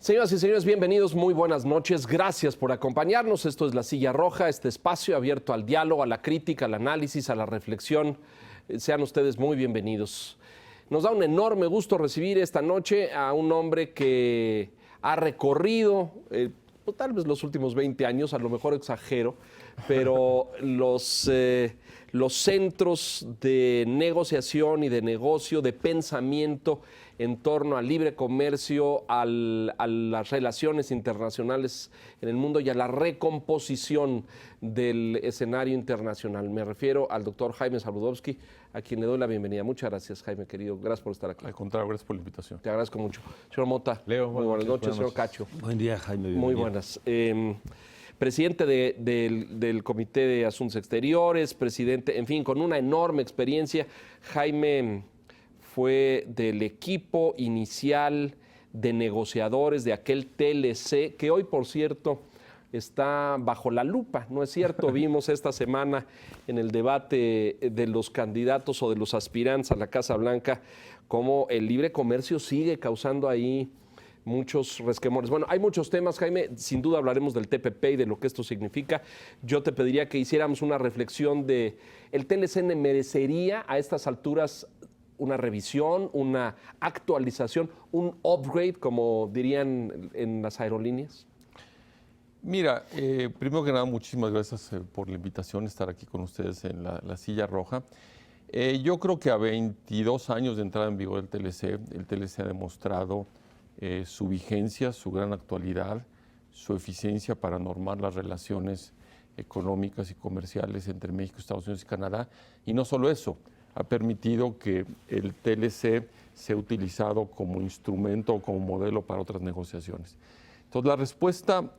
Señoras y señores, bienvenidos, muy buenas noches. Gracias por acompañarnos. Esto es La Silla Roja, este espacio abierto al diálogo, a la crítica, al análisis, a la reflexión. Sean ustedes muy bienvenidos. Nos da un enorme gusto recibir esta noche a un hombre que ha recorrido, tal vez los últimos 20 años, a lo mejor exagero, pero los centros de negociación y de negocio, de pensamiento en torno al libre comercio, a las relaciones internacionales en el mundo y a la recomposición del escenario internacional. Me refiero al doctor Jaime Zabludovsky, a quien le doy la bienvenida. Muchas gracias, Jaime, querido. Gracias por estar aquí. Al contrario, gracias por la invitación. Te agradezco mucho. Señor Mota, Leo, muy buenas noches. Señor Cacho. Buen día, Jaime. Muy buenas. Presidente del Comité de Asuntos Exteriores, presidente, en fin, con una enorme experiencia. Jaime fue del equipo inicial de negociadores de aquel TLC, que hoy, por cierto, está bajo la lupa, ¿no es cierto? Vimos esta semana en el debate de los candidatos o de los aspirantes a la Casa Blanca cómo el libre comercio sigue causando ahí muchos resquemores. Bueno, hay muchos temas, Jaime, sin duda hablaremos del TPP y de lo que esto significa. Yo te pediría que hiciéramos una reflexión de, ¿el TLC merecería a estas alturas una revisión, una actualización, un upgrade, como dirían en las aerolíneas? Mira, primero que nada, muchísimas gracias por la invitación a estar aquí con ustedes en la Silla Roja. Yo creo que a 22 años de entrada en vigor el TLC ha demostrado su vigencia, su gran actualidad, su eficiencia para normar las relaciones económicas y comerciales entre México, Estados Unidos y Canadá. Y no solo eso, ha permitido que el TLC sea utilizado como instrumento o como modelo para otras negociaciones. Entonces, la respuesta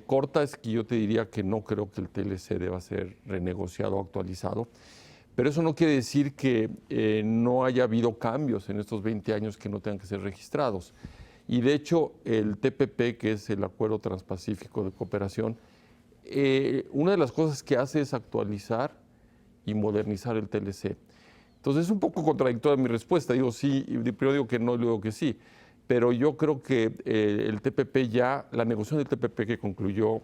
corta es que yo te diría que no creo que el TLC deba ser renegociado o actualizado, pero eso no quiere decir que no haya habido cambios en estos 20 años que no tengan que ser registrados. Y de hecho, el TPP, que es el Acuerdo Transpacífico de Cooperación, una de las cosas que hace es actualizar y modernizar el TLC. Entonces es un poco contradictoria mi respuesta. Digo sí, primero digo que no y luego que sí. Pero yo creo que el TPP ya, la negociación del TPP que concluyó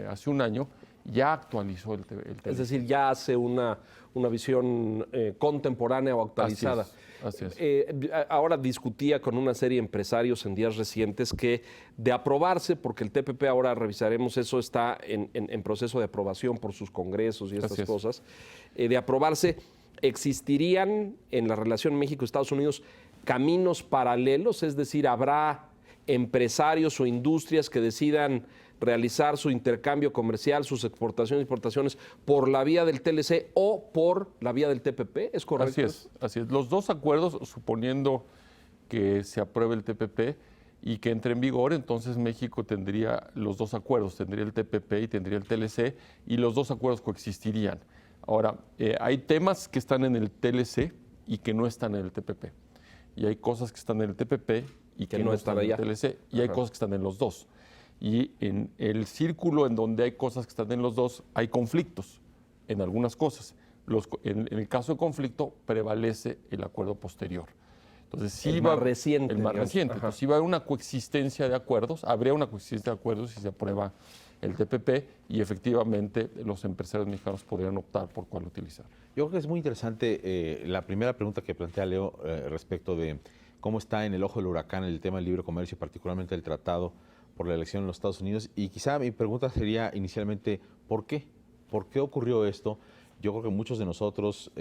hace un año, ya actualizó el TLC. Es decir, ya hace una visión contemporánea o actualizada. Así es. Ahora discutía con una serie de empresarios en días recientes que de aprobarse, porque el TPP ahora revisaremos, eso está en proceso de aprobación por sus congresos y estas cosas, de aprobarse, existirían en la relación México-Estados Unidos caminos paralelos, es decir, habrá empresarios o industrias que decidan realizar su intercambio comercial, sus exportaciones y importaciones por la vía del TLC o por la vía del TPP, ¿es correcto? Así es. Los dos acuerdos, suponiendo que se apruebe el TPP y que entre en vigor, entonces México tendría los dos acuerdos, tendría el TPP y tendría el TLC, y los dos acuerdos coexistirían. Ahora, hay temas que están en el TLC y que no están en el TPP. Y hay cosas que están en el TPP y que no están en el TLC. Y hay cosas que están en los dos. Y en el círculo en donde hay cosas que están en los dos, hay conflictos en algunas cosas. En el caso de conflicto, prevalece el acuerdo posterior. Entonces, sí el más reciente. El más reciente. Entonces, sí va a haber una coexistencia de acuerdos. Habría una coexistencia de acuerdos si se aprueba el TPP y efectivamente los empresarios mexicanos podrían optar por cuál utilizar. Yo creo que es muy interesante la primera pregunta que plantea Leo respecto de cómo está en el ojo del huracán el tema del libre comercio, particularmente el tratado por la elección en los Estados Unidos. Y quizá mi pregunta sería inicialmente, ¿por qué? ¿Por qué ocurrió esto? Yo creo que muchos de nosotros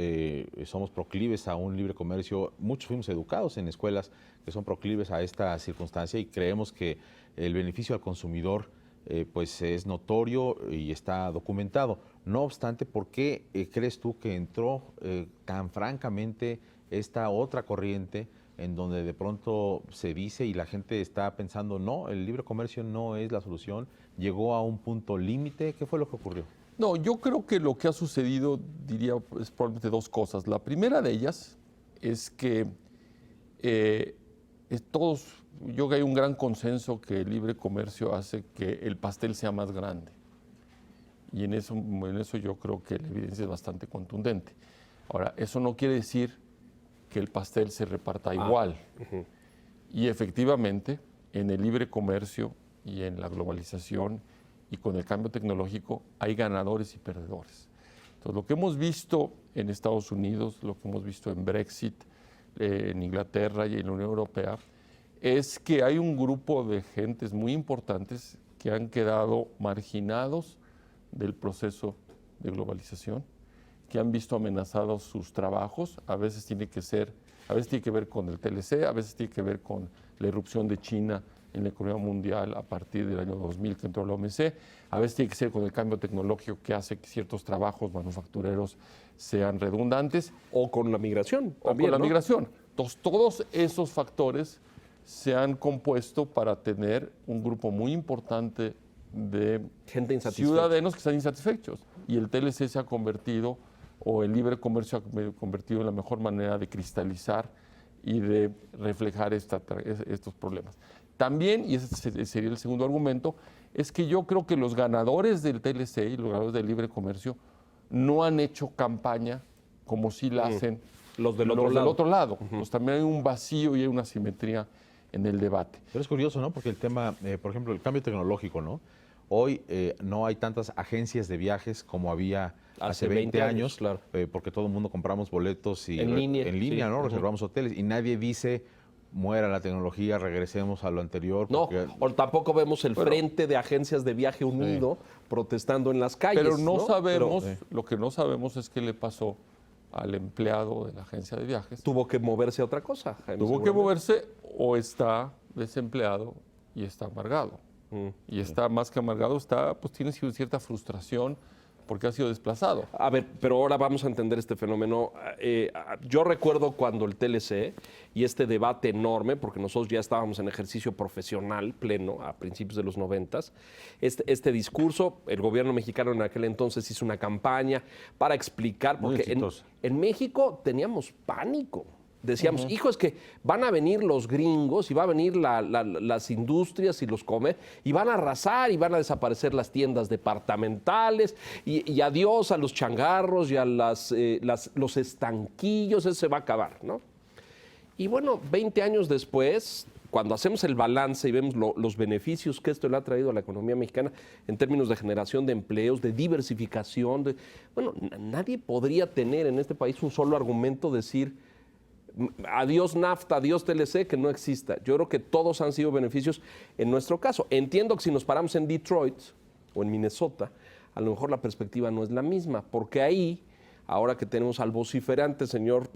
somos proclives a un libre comercio, muchos fuimos educados en escuelas que son proclives a esta circunstancia y creemos que el beneficio al consumidor pues es notorio y está documentado. No obstante, ¿por qué crees tú que entró tan francamente esta otra corriente en donde de pronto se dice y la gente está pensando, no, el libre comercio no es la solución, llegó a un punto límite? ¿Qué fue lo que ocurrió? No, yo creo que lo que ha sucedido, diría, es probablemente dos cosas. La primera de ellas es que yo creo que hay un gran consenso que el libre comercio hace que el pastel sea más grande. Y en eso yo creo que la evidencia es bastante contundente. Ahora, eso no quiere decir que el pastel se reparta igual. Y efectivamente, en el libre comercio y en la globalización y con el cambio tecnológico hay ganadores y perdedores. Entonces, lo que hemos visto en Estados Unidos, lo que hemos visto en Brexit, en Inglaterra y en la Unión Europea, es que hay un grupo de gentes muy importantes que han quedado marginados del proceso de globalización, que han visto amenazados sus trabajos. A veces tiene que ver con el TLC, a veces tiene que ver con la irrupción de China en la economía mundial a partir del año 2000 que entró la OMC, a veces tiene que ser con el cambio tecnológico que hace que ciertos trabajos manufactureros sean redundantes. O con la migración. O también, con la ¿no? migración. Entonces, todos esos factores se han compuesto para tener un grupo muy importante de Gente insatisfecha. ciudadanos que están insatisfechos. Y el TLC se ha convertido, o el libre comercio se ha convertido en la mejor manera de cristalizar y de reflejar estos problemas. También, y ese sería el segundo argumento, es que yo creo que los ganadores del TLC y los ganadores del libre comercio no han hecho campaña como sí la hacen Los del otro lado. Pues también hay un vacío y hay una asimetría en el debate. Pero es curioso, ¿no? Porque el tema, por ejemplo, el cambio tecnológico, ¿no? Hoy no hay tantas agencias de viajes como había hace 20 años, claro. porque todo el mundo compramos boletos y En línea, línea, sí. ¿no? Reservamos hoteles y nadie dice muera la tecnología, regresemos a lo anterior. No, porque- o tampoco vemos el frente de agencias de viaje unido protestando en las calles. Pero no sabemos, Pero, lo que no sabemos es qué le pasó al empleado de la agencia de viajes. Tuvo que moverse a otra cosa, Jaime, Tuvo que seguramente. moverse o está desempleado y está amargado. Y está más que amargado, pues tiene cierta frustración porque ha sido desplazado. A ver, pero ahora vamos a entender este fenómeno. Yo recuerdo cuando el TLC y este debate enorme, porque nosotros ya estábamos en ejercicio profesional pleno a principios de los 90, este discurso, el gobierno mexicano en aquel entonces hizo una campaña para explicar, Muy porque exitosa. en México teníamos pánico. Decíamos, hijo, es que van a venir los gringos y va a venir las industrias y los comer y van a arrasar y van a desaparecer las tiendas departamentales y adiós a los changarros y a los estanquillos, eso se va a acabar, ¿no? Y bueno, 20 años después, cuando hacemos el balance y vemos los beneficios que esto le ha traído a la economía mexicana en términos de generación de empleos, de diversificación, bueno, nadie podría tener en este país un solo argumento decir adiós NAFTA, adiós TLC, que no exista. Yo creo que todos han sido beneficios en nuestro caso. Entiendo que si nos paramos en Detroit o en Minnesota, a lo mejor la perspectiva no es la misma, porque ahí, ahora que tenemos al vociferante señor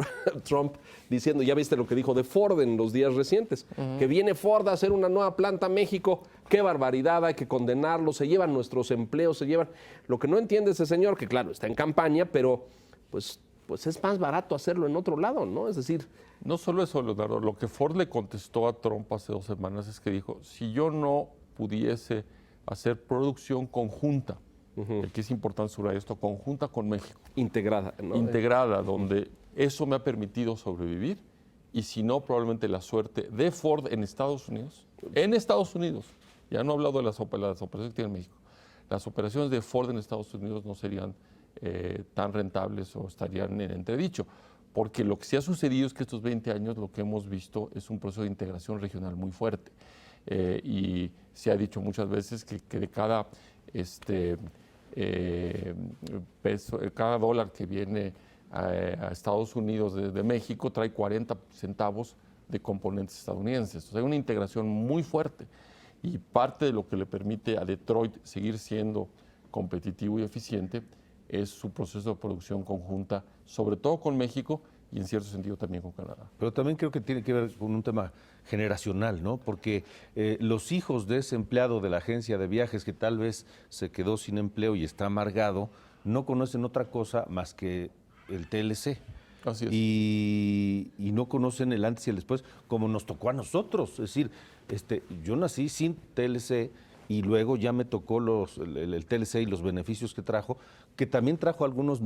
Trump diciendo, ya viste lo que dijo de Ford en los días recientes, que viene Ford a hacer una nueva planta a México, qué barbaridad, hay que condenarlo, se llevan nuestros empleos, se llevan... Lo que no entiende ese señor, que claro, está en campaña, pero pues es más barato hacerlo en otro lado, ¿no? Es decir... No solo eso, Leonardo, lo que Ford le contestó a Trump hace 2 semanas es que dijo, si yo no pudiese hacer producción conjunta, que es importante subrayar esto, conjunta con México, integrada, ¿no? integrada, donde eso me ha permitido sobrevivir, y si no, probablemente la suerte de Ford en Estados Unidos, ya no he hablado de las operaciones que tiene en México, las operaciones de Ford en Estados Unidos no serían tan rentables o estarían en entredicho, porque lo que sí ha sucedido es que estos 20 años lo que hemos visto es un proceso de integración regional muy fuerte, y se ha dicho muchas veces que de cada cada dólar que viene a Estados Unidos de México trae 40 centavos de componentes estadounidenses. Entonces hay una integración muy fuerte y parte de lo que le permite a Detroit seguir siendo competitivo y eficiente es su proceso de producción conjunta, sobre todo con México y en cierto sentido también con Canadá. Pero también creo que tiene que ver con un tema generacional, ¿no? Porque los hijos de ese empleado de la agencia de viajes que tal vez se quedó sin empleo y está amargado, no conocen otra cosa más que el TLC. Así es. Y no conocen el antes y el después, como nos tocó a nosotros. Es decir, yo nací sin TLC y luego ya me tocó el TLC y los beneficios que trajo, que también trajo algunos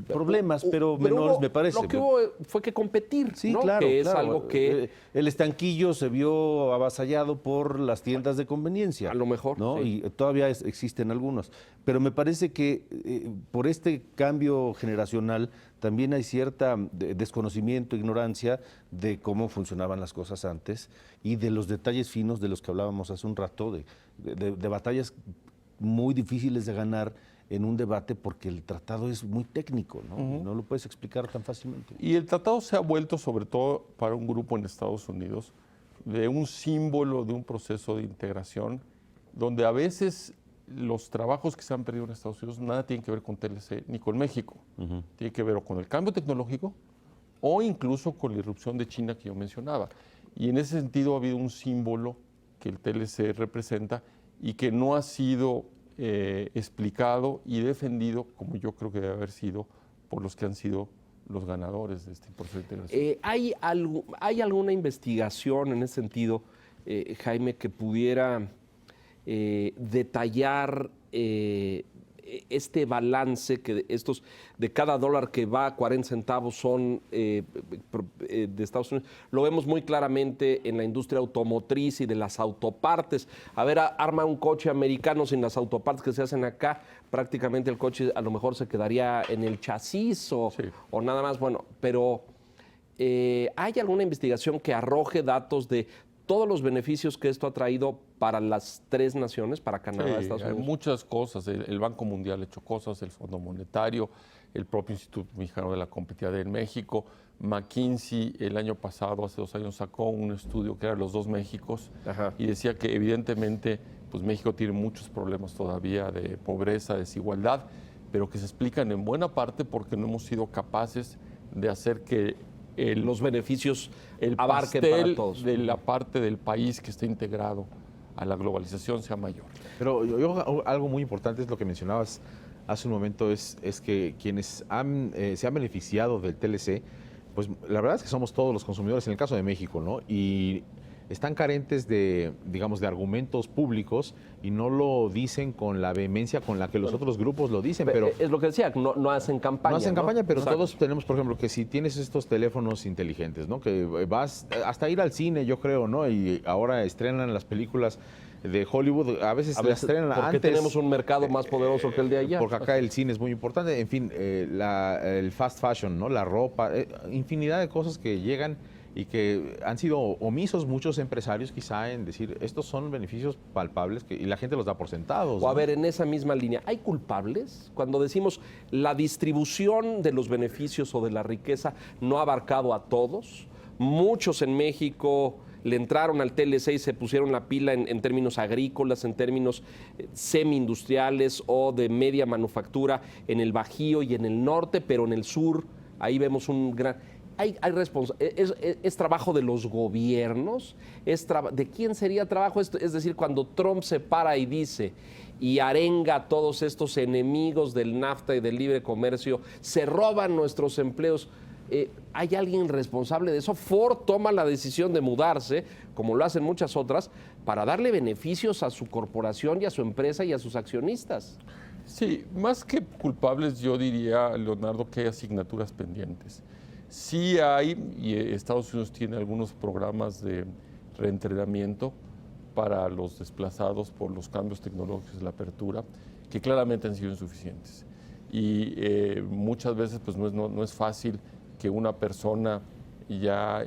problemas, pero menores, me parece. Lo que hubo fue que competir, Sí, ¿no? claro, Que es claro. algo que... El estanquillo se vio avasallado por las tiendas de conveniencia. A lo mejor, ¿no? sí. Y todavía existen algunos. Pero me parece que por este cambio generacional también hay cierta desconocimiento, ignorancia de cómo funcionaban las cosas antes y de los detalles finos de los que hablábamos hace un rato, de batallas muy difíciles de ganar en un debate porque el tratado es muy técnico, ¿no? Y no lo puedes explicar tan fácilmente. Y el tratado se ha vuelto, sobre todo para un grupo en Estados Unidos, de un símbolo de un proceso de integración, donde a veces los trabajos que se han perdido en Estados Unidos nada tienen que ver con TLC ni con México. Tiene que ver o con el cambio tecnológico o incluso con la irrupción de China que yo mencionaba. Y en ese sentido ha habido un símbolo que el TLC representa y que no ha sido explicado y defendido como yo creo que debe haber sido por los que han sido los ganadores de este proceso de integración. ¿Hay alguna investigación en ese sentido, Jaime, que pudiera detallar este balance que de cada dólar que va a 40 centavos son de Estados Unidos? Lo vemos muy claramente en la industria automotriz y de las autopartes. A ver, arma un coche americano sin las autopartes que se hacen acá, prácticamente el coche a lo mejor se quedaría en el chasis o nada más. Bueno, pero ¿hay alguna investigación que arroje datos de todos los beneficios que esto ha traído para las tres naciones, para Canadá, Estados Unidos? Hay muchas cosas. El Banco Mundial ha hecho cosas, el Fondo Monetario, el propio Instituto Mexicano de la Competitividad en México. McKinsey el año pasado, hace 2 años, sacó un estudio que era los dos Méxicos y decía que evidentemente pues México tiene muchos problemas todavía de pobreza, desigualdad, pero que se explican en buena parte porque no hemos sido capaces de hacer que los beneficios abarquen pastel para todos. De la parte del país que está integrado a la globalización sea mayor. Pero algo muy importante es lo que mencionabas hace un momento, es que quienes se han beneficiado del TLC, pues la verdad es que somos todos los consumidores, en el caso de México, ¿no? Y están carentes de, digamos, de argumentos públicos y no lo dicen con la vehemencia con la que los otros grupos lo dicen, pero... Es lo que decía, no hacen campaña. No hacen campaña, pero Exacto. todos tenemos, por ejemplo, que si tienes estos teléfonos inteligentes, ¿no? Que vas hasta ir al cine, yo creo, ¿no? Y ahora estrenan las películas de Hollywood, a veces las estrenan porque antes. tenemos un mercado más poderoso que el de allá. Porque acá el cine es muy importante, en fin, el fast fashion, ¿no? La ropa, infinidad de cosas que llegan y que han sido omisos muchos empresarios quizá en decir, estos son beneficios palpables y la gente los da por sentados. O a ¿no? ver, en esa misma línea, ¿hay culpables? Cuando decimos la distribución de los beneficios o de la riqueza no ha abarcado a todos, muchos en México le entraron al TLC y se pusieron la pila en términos agrícolas, en términos semi-industriales o de media manufactura en el Bajío y en el norte, pero en el sur ahí vemos un gran... ¿Es trabajo de los gobiernos? ¿De quién sería trabajo esto? Es decir, cuando Trump se para y dice y arenga a todos estos enemigos del NAFTA y del libre comercio, se roban nuestros empleos. ¿Hay alguien responsable de eso? Ford toma la decisión de mudarse, como lo hacen muchas otras, para darle beneficios a su corporación y a su empresa y a sus accionistas. Sí, más que culpables, yo diría, Leonardo, que hay asignaturas pendientes. Sí hay, y Estados Unidos tiene algunos programas de reentrenamiento para los desplazados por los cambios tecnológicos de la apertura, que claramente han sido insuficientes. Y muchas veces pues, no es fácil que una persona ya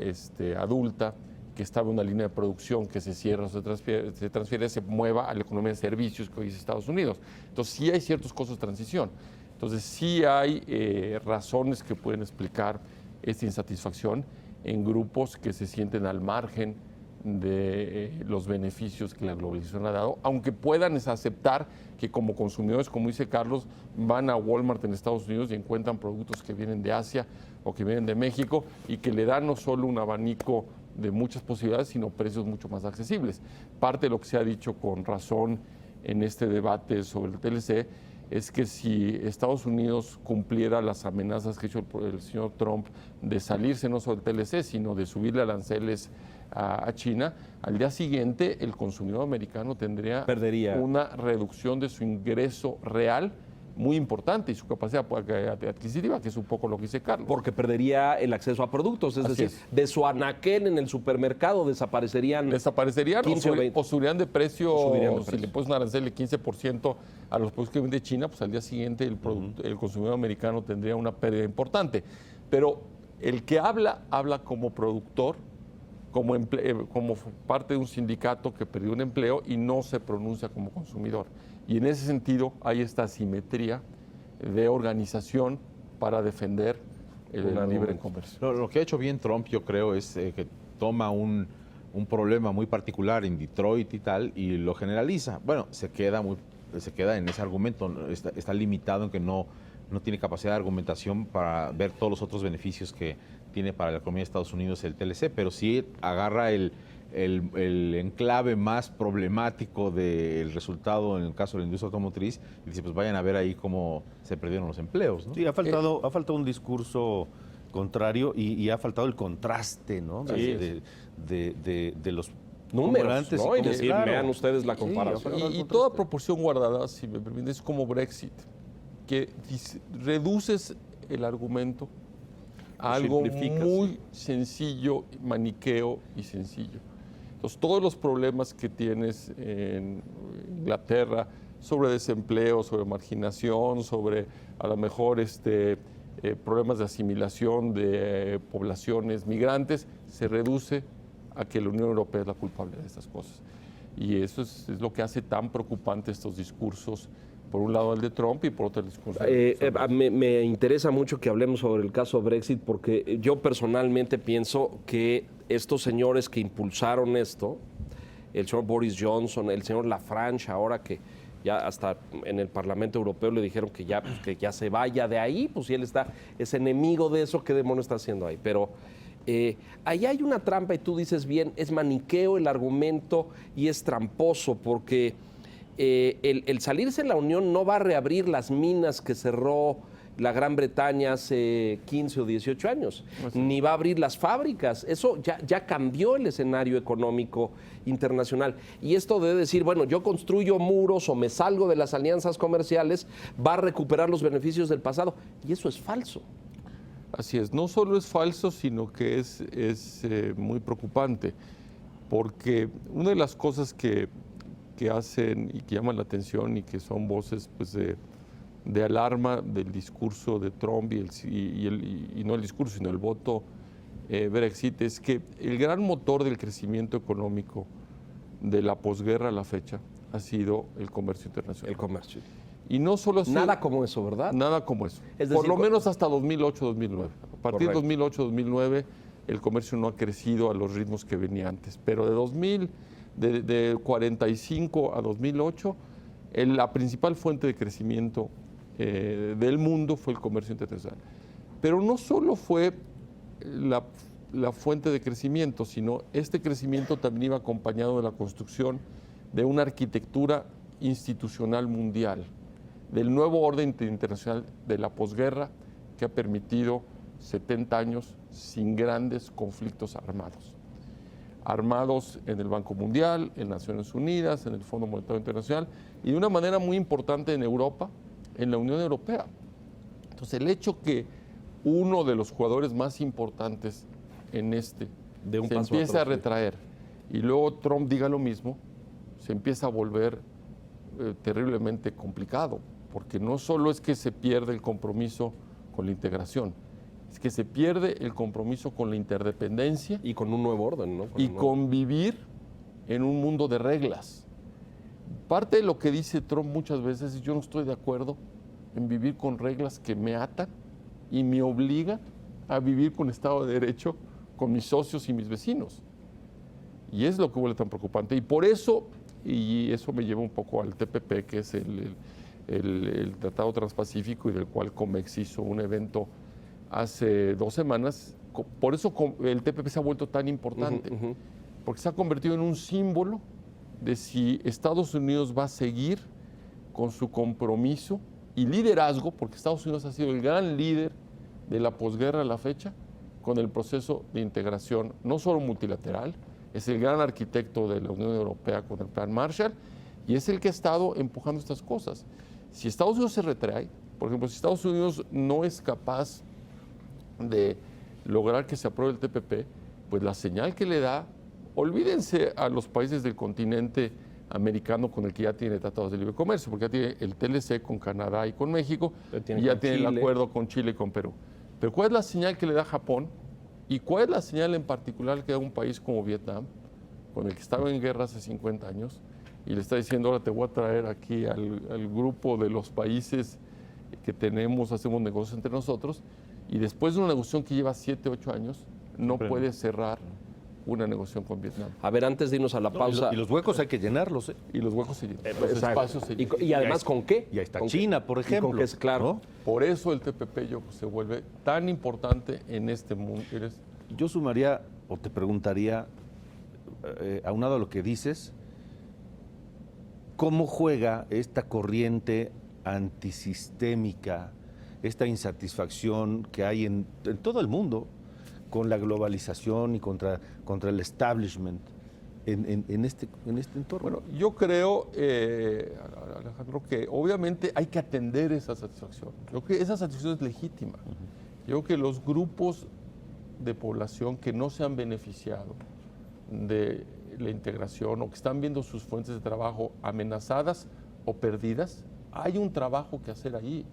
adulta, que estaba en una línea de producción que se cierra o se transfiere, se mueva a la economía de servicios que hoy es Estados Unidos. Entonces sí hay ciertos costos de transición. Entonces sí hay razones que pueden explicar esta insatisfacción en grupos que se sienten al margen de los beneficios que la globalización ha dado, aunque puedan aceptar que como consumidores, como dice Carlos, van a Walmart en Estados Unidos y encuentran productos que vienen de Asia o que vienen de México y que le dan no solo un abanico de muchas posibilidades, sino precios mucho más accesibles. Parte de lo que se ha dicho con razón en este debate sobre el TLC es que si Estados Unidos cumpliera las amenazas que hizo el señor Trump de salirse no solo del TLC, sino de subirle aranceles a China, al día siguiente el consumidor americano perdería una reducción de su ingreso real muy importante y su capacidad adquisitiva, que es un poco lo que dice Carlos. Porque perdería el acceso a productos, es Así decir, de su anaquel en el supermercado desaparecerían 15 o 20. o subirían de precio, Subirían de si precio. le pones un arancel de 15% a los productos que vende China, pues al día siguiente el consumidor americano tendría una pérdida importante. Pero el que habla como productor, como parte de un sindicato que perdió un empleo y no se pronuncia como consumidor. Y en ese sentido hay esta asimetría de organización para defender el libre comercio. Lo que ha hecho bien Trump, yo creo, es que toma un problema muy particular en Detroit y tal, y lo generaliza. Bueno, se queda en ese argumento, está limitado en que no tiene capacidad de argumentación para ver todos los otros beneficios que tiene para la economía de Estados Unidos el TLC, pero sí agarra el enclave más problemático del resultado en el caso de la industria automotriz y dice, pues vayan a ver ahí cómo se perdieron los empleos, ¿no? Sí, ha faltado un discurso contrario y ha faltado el contraste, ¿no? Sí. De los Números, antes ¿no? Y cómo- decir, claro. vean ustedes la Sí, comparación. Y toda proporción guardada, si me permite, es como Brexit, que reduces el argumento a algo simplificas, muy sencillo, maniqueo y sencillo. Entonces, todos los problemas que tienes en Inglaterra sobre desempleo, sobre marginación, sobre a lo mejor problemas de asimilación de poblaciones migrantes, se reduce a que la Unión Europea es la culpable de estas cosas. Y eso es lo que hace tan preocupante estos discursos, por un lado el de Trump y por otro el discurso Me interesa mucho que hablemos sobre el caso Brexit porque yo personalmente pienso que estos señores que impulsaron esto, el señor Boris Johnson, el señor Lafranche, ahora que ya hasta en el Parlamento Europeo le dijeron que ya se vaya de ahí, pues si él es enemigo de eso, ¿qué demonio está haciendo ahí? Pero ahí hay una trampa y tú dices bien, es maniqueo el argumento y es tramposo porque el salirse de la Unión no va a reabrir las minas que cerró la Gran Bretaña hace 15 o 18 años, ni va a abrir las fábricas. Eso ya cambió el escenario económico internacional. Y esto de decir, bueno, yo construyo muros o me salgo de las alianzas comerciales, va a recuperar los beneficios del pasado. Y eso es falso. Así es, no solo es falso, sino que es muy preocupante, porque una de las cosas que hacen y que llaman la atención y que son voces pues, de alarma del discurso de Trump y no el discurso, sino el voto Brexit, es que el gran motor del crecimiento económico de la posguerra a la fecha ha sido el comercio internacional. El comercio. Y no solo así, Nada como eso, ¿verdad? nada como eso. Es Por decir, lo menos hasta 2008-2009. A partir Correcto. de 2008-2009 el comercio no ha crecido a los ritmos que venía antes, pero de 45 a 2008 la principal fuente de crecimiento del mundo fue el comercio internacional. Pero no solo fue la fuente de crecimiento, sino este crecimiento también iba acompañado de la construcción de una arquitectura institucional mundial, del nuevo orden internacional de la posguerra que ha permitido 70 años sin grandes conflictos armados en el Banco Mundial, en Naciones Unidas, en el Fondo Monetario Internacional y de una manera muy importante en Europa, en la Unión Europea. Entonces, el hecho que uno de los jugadores más importantes en se empieza a retraer y luego Trump diga lo mismo, se empieza a volver terriblemente complicado, porque no solo es que se pierde el compromiso con la integración, es que se pierde el compromiso con la interdependencia Y con un nuevo orden, ¿no? y convivir en un mundo de reglas. Parte de lo que dice Trump muchas veces es yo no estoy de acuerdo en vivir con reglas que me atan y me obligan a vivir con Estado de Derecho con mis socios y mis vecinos. Y es lo que vuelve tan preocupante. Y por eso, y eso me lleva un poco al TPP, que es el Tratado Transpacífico y del cual COMEX hizo un evento hace 2 semanas. Por eso el TPP se ha vuelto tan importante, porque se ha convertido en un símbolo de si Estados Unidos va a seguir con su compromiso y liderazgo, porque Estados Unidos ha sido el gran líder de la posguerra a la fecha, con el proceso de integración, no solo multilateral, es el gran arquitecto de la Unión Europea con el Plan Marshall y es el que ha estado empujando estas cosas. Si Estados Unidos se retrae, por ejemplo, si Estados Unidos no es capaz de lograr que se apruebe el TPP, pues la señal que le da, olvídense a los países del continente americano con el que ya tiene tratados de libre comercio, porque ya tiene el TLC con Canadá y con México, y ya tiene el acuerdo con Chile y con Perú. Pero ¿cuál es la señal que le da Japón? ¿Y cuál es la señal en particular que da un país como Vietnam, con el que estaba en guerra hace 50 años, y le está diciendo, ahora te voy a traer aquí al grupo de los países que tenemos, hacemos negocios entre nosotros, y después de una negociación que lleva 7, 8 años, no puede cerrar una negociación con Vietnam. A ver, antes de irnos a la pausa. Y los huecos hay que llenarlos, ¿eh? Y los huecos se llenan, los espacios se llenan. Y además, ¿con qué? Y ahí está ¿Con China, qué? por ¿Y ejemplo. con qué es claro? ¿no? Por eso el TPP yo, se vuelve tan importante en este mundo. Yo sumaría, o te preguntaría, aunado a lo que dices, ¿cómo juega esta corriente antisistémica, esta insatisfacción que hay en todo el mundo con la globalización y contra el establishment en este entorno? Bueno, yo creo, Alejandro, que obviamente hay que atender esa satisfacción. Yo creo que esa satisfacción es legítima. Yo creo que los grupos de población que no se han beneficiado de la integración o que están viendo sus fuentes de trabajo amenazadas o perdidas, hay un trabajo que hacer ahí.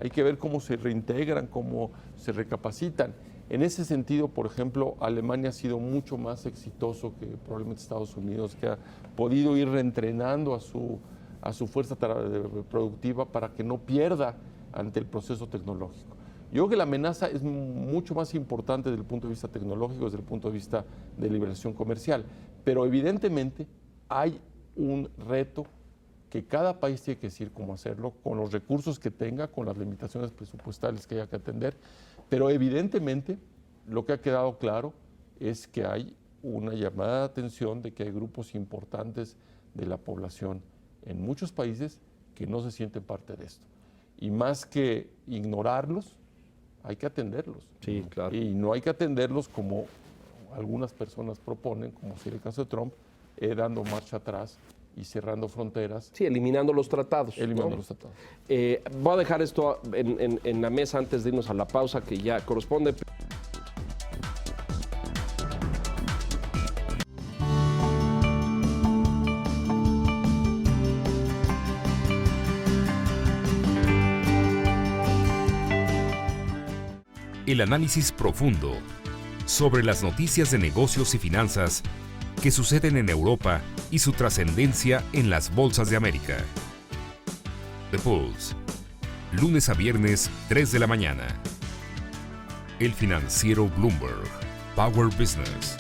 Hay que ver cómo se reintegran, cómo se recapacitan. En ese sentido, por ejemplo, Alemania ha sido mucho más exitoso que probablemente Estados Unidos, que ha podido ir reentrenando a su fuerza productiva para que no pierda ante el proceso tecnológico. Yo creo que la amenaza es mucho más importante desde el punto de vista tecnológico, desde el punto de vista de liberación comercial. Pero evidentemente hay un reto que cada país tiene que decir cómo hacerlo, con los recursos que tenga, con las limitaciones presupuestales que haya que atender. Pero evidentemente lo que ha quedado claro es que hay una llamada de atención de que hay grupos importantes de la población en muchos países que no se sienten parte de esto. Y más que ignorarlos, hay que atenderlos. Sí, claro. Y no hay que atenderlos como algunas personas proponen, como si en el caso de Trump, dando marcha atrás y cerrando fronteras. Sí, eliminando los tratados. Eliminando ¿no? los tratados. Voy a dejar esto en la mesa antes de irnos a la pausa que ya corresponde. El análisis profundo sobre las noticias de negocios y finanzas que suceden en Europa y su trascendencia en las bolsas de América. The Pulse, lunes a viernes, 3 de la mañana. El financiero Bloomberg, Power Business.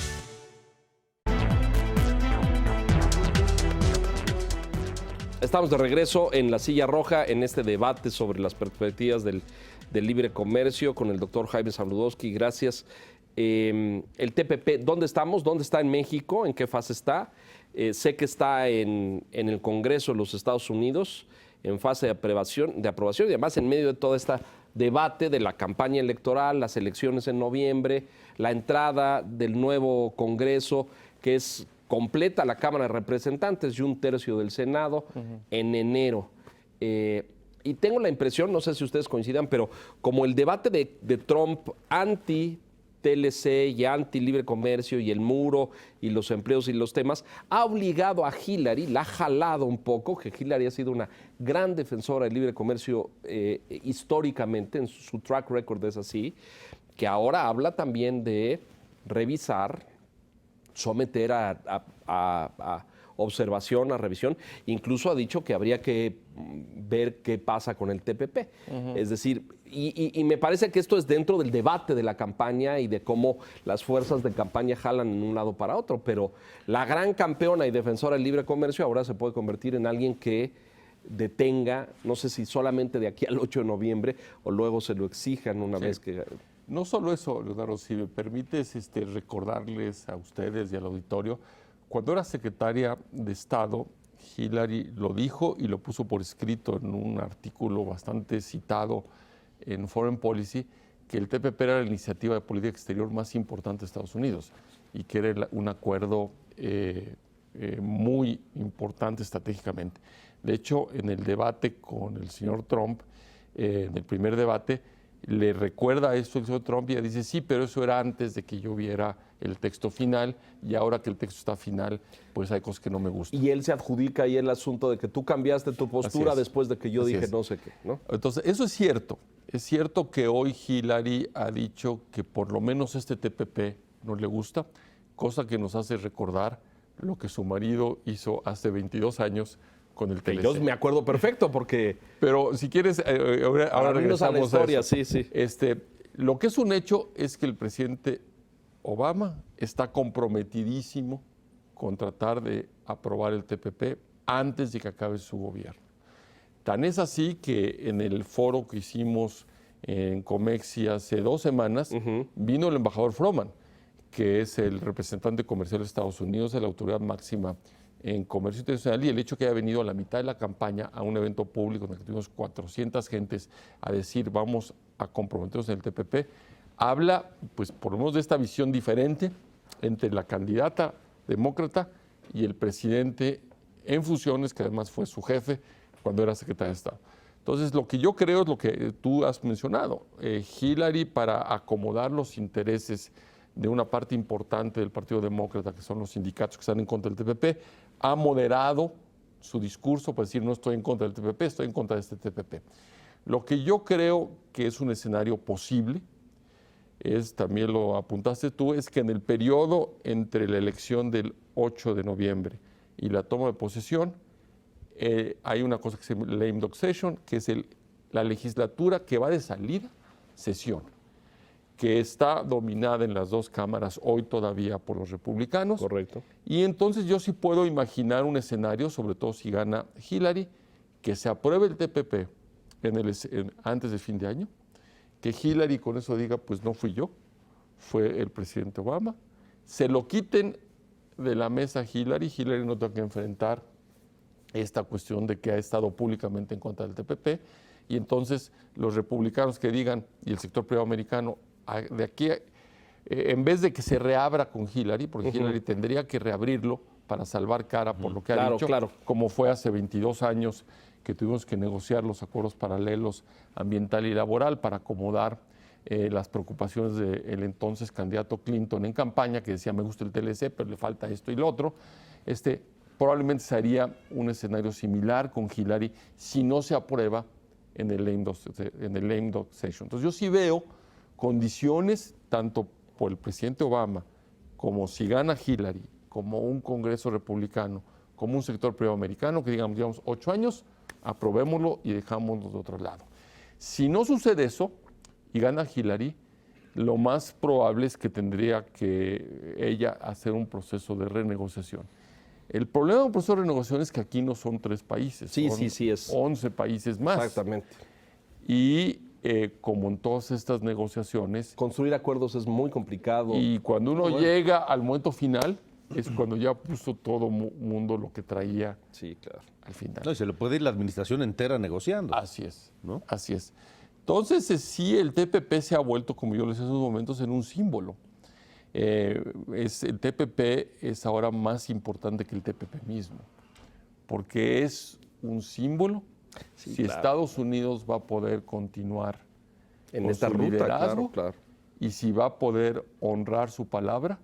Estamos de regreso en la silla roja en este debate sobre las perspectivas del libre comercio con el doctor Jaime Zabludovsky. Gracias. El TPP, ¿dónde estamos? ¿Dónde está en México? ¿En qué fase está? Sé que está en el Congreso de los Estados Unidos, en fase de aprobación y además en medio de todo este debate de la campaña electoral, las elecciones en noviembre, la entrada del nuevo Congreso, que es completa la Cámara de Representantes y 1/3 del Senado en enero. Y tengo la impresión, no sé si ustedes coincidan, pero como el debate de Trump anti-TLC y anti-libre comercio y el muro y los empleos y los temas, ha obligado a Hillary, la ha jalado un poco, que Hillary ha sido una gran defensora del libre comercio históricamente, en su track record es así, que ahora habla también de revisar, someter a observación, a revisión. Incluso ha dicho que habría que ver qué pasa con el TPP. Es decir, y me parece que esto es dentro del debate de la campaña y de cómo las fuerzas de campaña jalan en un lado para otro. Pero la gran campeona y defensora del libre comercio ahora se puede convertir en alguien que detenga, no sé si solamente de aquí al 8 de noviembre o luego se lo exijan una vez que... No solo eso, Leonardo, si me permites recordarles a ustedes y al auditorio, cuando era secretaria de Estado, Hillary lo dijo y lo puso por escrito en un artículo bastante citado en Foreign Policy, que el TPP era la iniciativa de política exterior más importante de Estados Unidos y que era un acuerdo muy importante estratégicamente. De hecho, en el debate con el señor Trump, en el primer debate, le recuerda esto el señor Trump y ella dice, sí, pero eso era antes de que yo viera el texto final y ahora que el texto está final, pues hay cosas que no me gustan. Y él se adjudica ahí el asunto de que tú cambiaste tu postura después de que yo dije no sé qué, ¿no? Entonces, eso es cierto. Es cierto que hoy Hillary ha dicho que por lo menos este TPP no le gusta, cosa que nos hace recordar lo que su marido hizo hace 22 años con el TLC. Yo me acuerdo perfecto porque... Pero si quieres, ahora regresamos a la historia, eso. sí. Lo que es un hecho es que el presidente Obama está comprometidísimo con tratar de aprobar el TPP antes de que acabe su gobierno. Tan es así que en el foro que hicimos en Comexi hace 2 semanas, vino el embajador Froman, que es el representante comercial de Estados Unidos, de la autoridad máxima en comercio internacional, y el hecho que haya venido a la mitad de la campaña a un evento público en el que tuvimos 400 gentes a decir vamos a comprometernos en el TPP, habla, pues por lo menos de esta visión diferente entre la candidata demócrata y el presidente en funciones, que además fue su jefe cuando era secretario de Estado. Entonces, lo que yo creo es lo que tú has mencionado. Hillary, para acomodar los intereses de una parte importante del Partido Demócrata, que son los sindicatos que están en contra del TPP, ha moderado su discurso para decir no estoy en contra del TPP, estoy en contra de este TPP. Lo que yo creo que es un escenario posible, también lo apuntaste tú, es que en el periodo entre la elección del 8 de noviembre y la toma de posesión, hay una cosa que se llama lame duck session, que es la legislatura que va de salida, sesión, que está dominada en las 2 cámaras hoy todavía por los republicanos. Correcto. Y entonces yo sí puedo imaginar un escenario, sobre todo si gana Hillary, que se apruebe el TPP antes del fin de año, que Hillary con eso diga, pues no fui yo, fue el presidente Obama, se lo quiten de la mesa a Hillary no tenga que enfrentar esta cuestión de que ha estado públicamente en contra del TPP, y entonces los republicanos que digan, y el sector privado americano, de aquí, en vez de que se reabra con Hillary, porque Hillary tendría que reabrirlo para salvar cara por lo que ha dicho, como fue hace 22 años que tuvimos que negociar los acuerdos paralelos ambiental y laboral para acomodar las preocupaciones del entonces candidato Clinton en campaña, que decía me gusta el TLC, pero le falta esto y lo otro. Probablemente se haría un escenario similar con Hillary si no se aprueba en el lame duck session. Entonces yo sí veo condiciones, tanto por el presidente Obama, como si gana Hillary, como un Congreso republicano, como un sector privado americano, que digamos 8 años, aprobémoslo y dejámoslo de otro lado. Si no sucede eso y gana Hillary, lo más probable es que tendría que ella hacer un proceso de renegociación. El problema de un proceso de renegociación es que aquí no son 3 países, son es 11 países más. Exactamente. Y como en todas estas negociaciones... Construir acuerdos es muy complicado. Y cuando uno llega al momento final, es cuando ya puso todo mundo lo que traía al final. No, y se lo puede ir la administración entera negociando. Así es, ¿no? Así es. Entonces, sí, el TPP se ha vuelto, como yo les decía en esos momentos, en un símbolo. El TPP es ahora más importante que el TPP mismo, porque es un símbolo. Si Estados Unidos va a poder continuar en esta ruta, liderazgo, y si va a poder honrar su palabra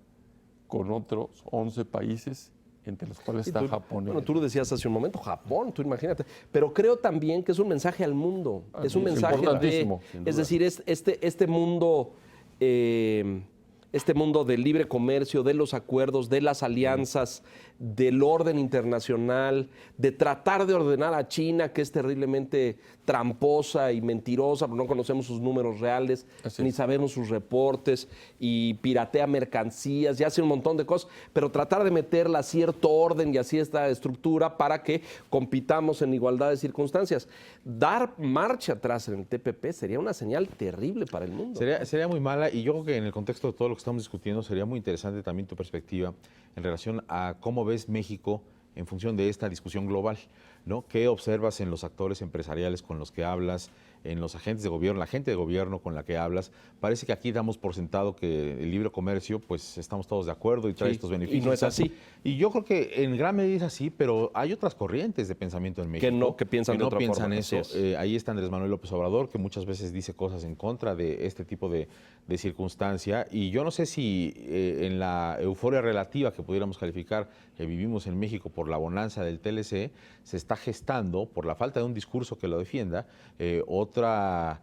con otros 11 países, entre los cuales está Japón. Bueno, tú lo decías hace un momento, Japón, tú imagínate. Pero creo también que es un mensaje al mundo. Es un mensaje importantísimo. Es decir, este mundo... este mundo del libre comercio, de los acuerdos, de las alianzas, del orden internacional, de tratar de ordenar a China, que es terriblemente tramposa y mentirosa, porque no conocemos sus números reales, ni sabemos sus reportes, y piratea mercancías, y hace un montón de cosas, pero tratar de meterla a cierto orden y así esta estructura para que compitamos en igualdad de circunstancias. Dar marcha atrás en el TPP sería una señal terrible para el mundo. Sería muy mala, y yo creo que en el contexto de todo lo que estamos discutiendo sería muy interesante también tu perspectiva en relación a cómo ves México en función de esta discusión global. ¿no? ¿Qué observas en los actores empresariales con los que hablas, en los agentes de gobierno, la gente de gobierno con la que hablas? Parece que aquí damos por sentado que el libre comercio, pues estamos todos de acuerdo y trae Sí, estos beneficios. y no es así. Y yo creo que en gran medida es así, pero hay otras corrientes de pensamiento en México que piensan de no otra piensan forma, eso. así es. Ahí está Andrés Manuel López Obrador, que muchas veces dice cosas en contra de este tipo de circunstancia. Y yo no sé si en la euforia relativa que pudiéramos calificar que vivimos en México por la bonanza del TLC, se está gestando, por la falta de un discurso que lo defienda, otra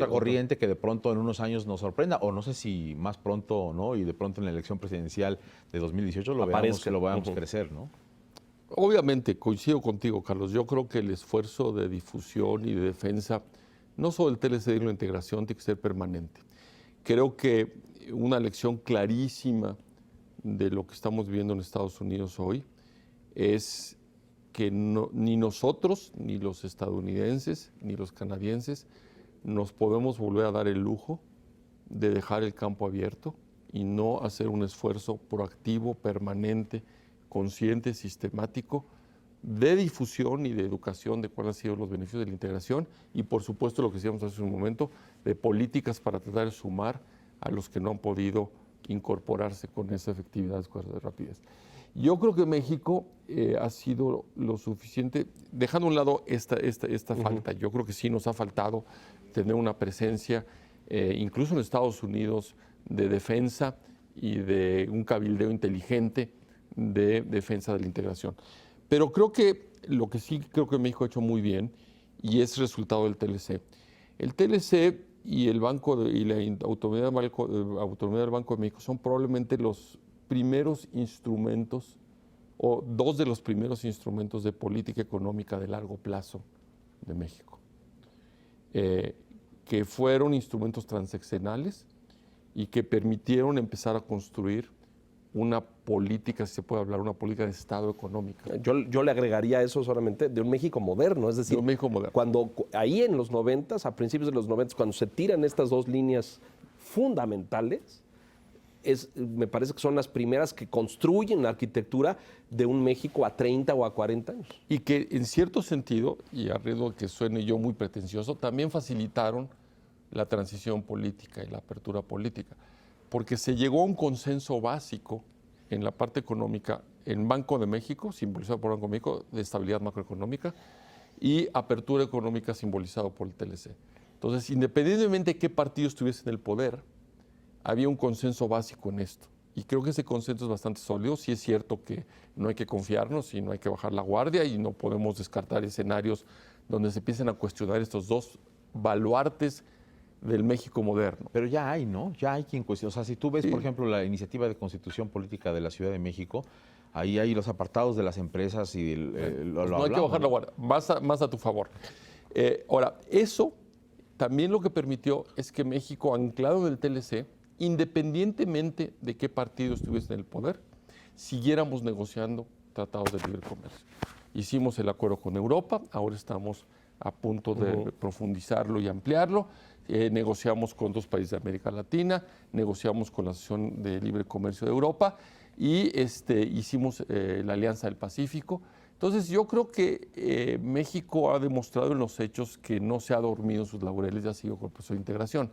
corriente que de pronto en unos años nos sorprenda, o no sé si más pronto o no, y de pronto en la elección presidencial de 2018 lo veamos crecer, ¿no? Obviamente, coincido contigo, Carlos. Yo creo que el esfuerzo de difusión y de defensa, no solo del TLC y la integración, tiene que ser permanente. Creo que una lección clarísima de lo que estamos viviendo en Estados Unidos hoy es que ni nosotros, ni los estadounidenses, ni los canadienses nos podemos volver a dar el lujo de dejar el campo abierto y no hacer un esfuerzo proactivo, permanente, consciente, sistemático, de difusión y de educación de cuáles han sido los beneficios de la integración y, por supuesto, lo que decíamos hace un momento, de políticas para tratar de sumar a los que no han podido incorporarse con esa efectividad, con esa rapidez. Yo creo que México ha sido lo suficiente, dejando a un lado esta falta. Yo creo que sí nos ha faltado tener una presencia, incluso en Estados Unidos, de defensa y de un cabildeo inteligente de defensa de la integración. Pero creo que lo que sí creo que México ha hecho muy bien, y es resultado del TLC. El TLC y el Banco y la autonomía del Banco de México son probablemente los primeros instrumentos o dos de los primeros instrumentos de política económica de largo plazo de México, que fueron instrumentos transeccionales y que permitieron empezar a construir una política, si se puede hablar, una política de Estado económica. Yo le agregaría eso solamente de un México moderno, es decir, De un México moderno. Cuando ahí en los 90s, a principios de los 90s, cuando se tiran estas dos líneas fundamentales, me parece que son las primeras que construyen la arquitectura de un México a 30 o a 40 años. Y que en cierto sentido, y arriesgo que suene yo muy pretencioso, también facilitaron la transición política y la apertura política, porque se llegó a un consenso básico en la parte económica en Banco de México, simbolizado por Banco de México, de estabilidad macroeconómica, y apertura económica simbolizado por el TLC. Entonces, independientemente de qué partido estuviese en el poder, había un consenso básico en esto. Y creo que ese consenso es bastante sólido. Sí es cierto que no hay que confiarnos y no hay que bajar la guardia y no podemos descartar escenarios donde se empiecen a cuestionar estos dos baluartes del México moderno. Pero ya hay, ¿no? Ya hay quien cuestiona. O sea, si tú ves, por ejemplo, la iniciativa de constitución política de la Ciudad de México, ahí hay los apartados de las empresas y no hay que bajar la guardia, más a tu favor. Ahora, eso también lo que permitió es que México, anclado en el TLC, independientemente de qué partido estuviese en el poder, siguiéramos negociando tratados de libre comercio. Hicimos el acuerdo con Europa, ahora estamos a punto de profundizarlo y ampliarlo. Negociamos con 2 países de América Latina, negociamos con la Asociación de Libre Comercio de Europa y hicimos la Alianza del Pacífico. Entonces yo creo que México ha demostrado en los hechos que no se ha dormido en sus laureles y ha seguido con el proceso de integración.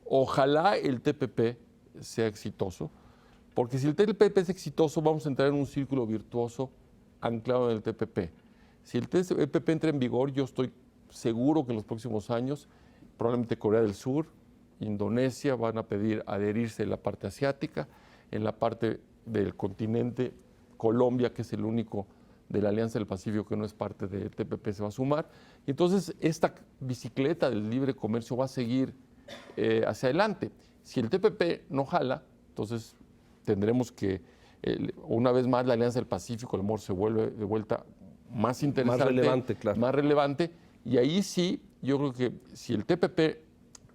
Ojalá el TPP sea exitoso, porque si el TPP es exitoso vamos a entrar en un círculo virtuoso anclado en el TPP. Si el TPP entra en vigor, yo estoy seguro que en los próximos años probablemente Corea del Sur, Indonesia van a pedir adherirse en la parte asiática, en la parte del continente, Colombia, que es el único de la Alianza del Pacífico que no es parte del TPP, se va a sumar. Y entonces esta bicicleta del libre comercio va a seguir hacia adelante. Si el TPP no jala, entonces tendremos que, una vez más, la Alianza del Pacífico, el amor se vuelve de vuelta más interesante, más relevante, claro. Más relevante, y ahí sí, yo creo que si el TPP,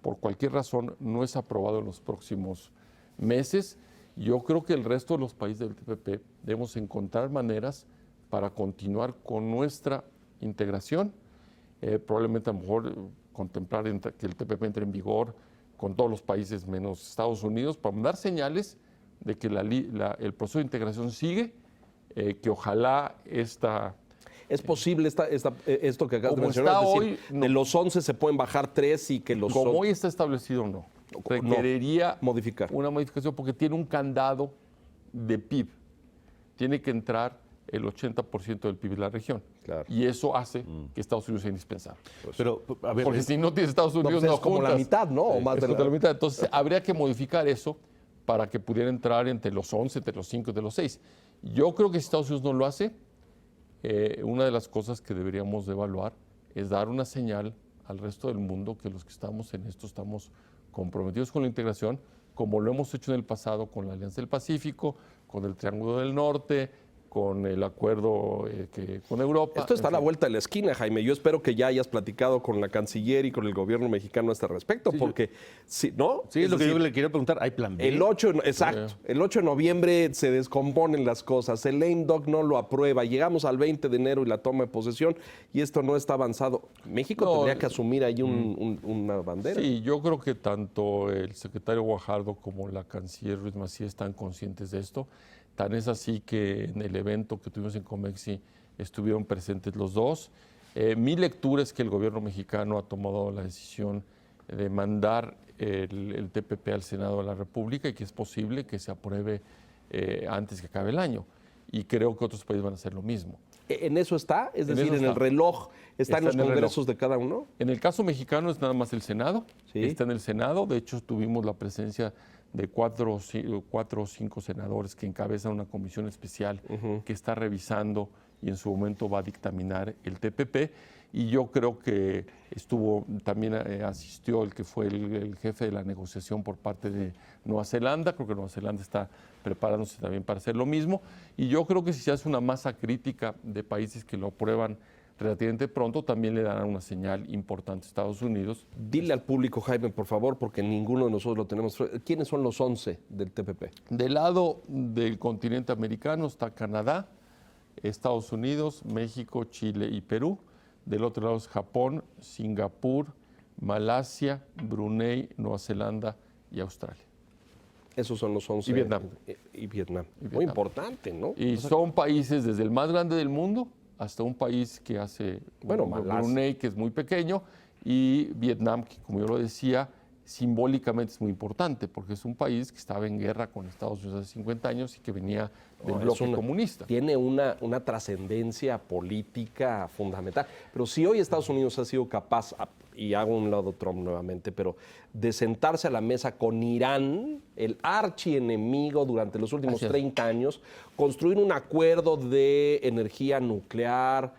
por cualquier razón, no es aprobado en los próximos meses, yo creo que el resto de los países del TPP debemos encontrar maneras para continuar con nuestra integración, probablemente a lo mejor contemplar que el TPP entre en vigor con todos los países menos Estados Unidos, para dar señales de que el proceso de integración sigue, que ojalá ¿Es posible esto que acabas de Como mencionar? está Es decir, hoy, no. de los 11 se pueden bajar 3 y que los Como otros- hoy está establecido, no. Requeriría modificar. una modificación porque tiene un candado de PIB. Tiene que entrar el 80% del PIB de la región. Claro. Y eso hace que Estados Unidos sea indispensable. Pero, a ver, Porque si no tienes Estados Unidos, pues no es como la juntas. mitad, ¿no? O más Es de contra la mitad. Entonces, habría que modificar eso para que pudiera entrar entre los 11, entre los 5, entre los 6. Yo creo que si Estados Unidos no lo hace, una de las cosas que deberíamos de evaluar es dar una señal al resto del mundo que los que estamos en esto estamos comprometidos con la integración, como lo hemos hecho en el pasado con la Alianza del Pacífico, con el Triángulo del Norte, con el acuerdo con Europa. Esto está a En la fin. vuelta de la esquina, Jaime. Yo espero que ya hayas platicado con la canciller y con el gobierno mexicano a este respecto, porque, ¿no? sí, es lo que decir, yo le quería preguntar. ¿Hay plan B? El 8, exacto. El 8 de noviembre se descomponen las cosas. El lame dog no lo aprueba. Llegamos al 20 de enero y la toma de posesión y esto no está avanzado. México No, tendría que asumir ahí una bandera. Sí, yo creo que tanto el secretario Guajardo como la canciller Ruiz Macías están conscientes de esto. Tan es así que en el evento que tuvimos en Comexi estuvieron presentes los dos. Mi lectura es que el gobierno mexicano ha tomado la decisión de mandar el TPP al Senado de la República y que es posible que se apruebe antes que acabe el año. Y creo que otros países van a hacer lo mismo. ¿En eso está? Es En decir, eso en el está. reloj, ¿está en los en el reloj. congresos de cada uno? En el caso mexicano es nada más el Senado. Sí. Está en el Senado. De hecho, tuvimos la presencia de cuatro o cinco senadores que encabezan una comisión especial que está revisando y en su momento va a dictaminar el TPP. Y yo creo que también asistió el que fue el jefe de la negociación por parte de Nueva Zelanda. Creo que Nueva Zelanda está preparándose también para hacer lo mismo. Y yo creo que si se hace una masa crítica de países que lo aprueban relativamente pronto, también le darán una señal importante a Estados Unidos. Dile al público, Jaime, por favor, porque ninguno de nosotros lo tenemos. ¿Quiénes son los 11 del TPP? Del lado del continente americano está Canadá, Estados Unidos, México, Chile y Perú. Del otro lado es Japón, Singapur, Malasia, Brunei, Nueva Zelanda y Australia. Esos son los 11. Y Vietnam. Y Vietnam. Muy Vietnam. importante, ¿no? Y son países desde el más grande del mundo hasta un país que hace, Bueno, Malasia. Brunei, que es muy pequeño, y Vietnam, que como yo lo decía, simbólicamente es muy importante, porque es un país que estaba en guerra con Estados Unidos hace 50 años y que venía del No, es bloque una- comunista. Tiene una trascendencia política fundamental. Pero si hoy Estados Unidos ha sido capaz, y hago un lado Trump nuevamente, pero de sentarse a la mesa con Irán, el archienemigo durante los últimos Así es. 30 años, construir un acuerdo de energía nuclear,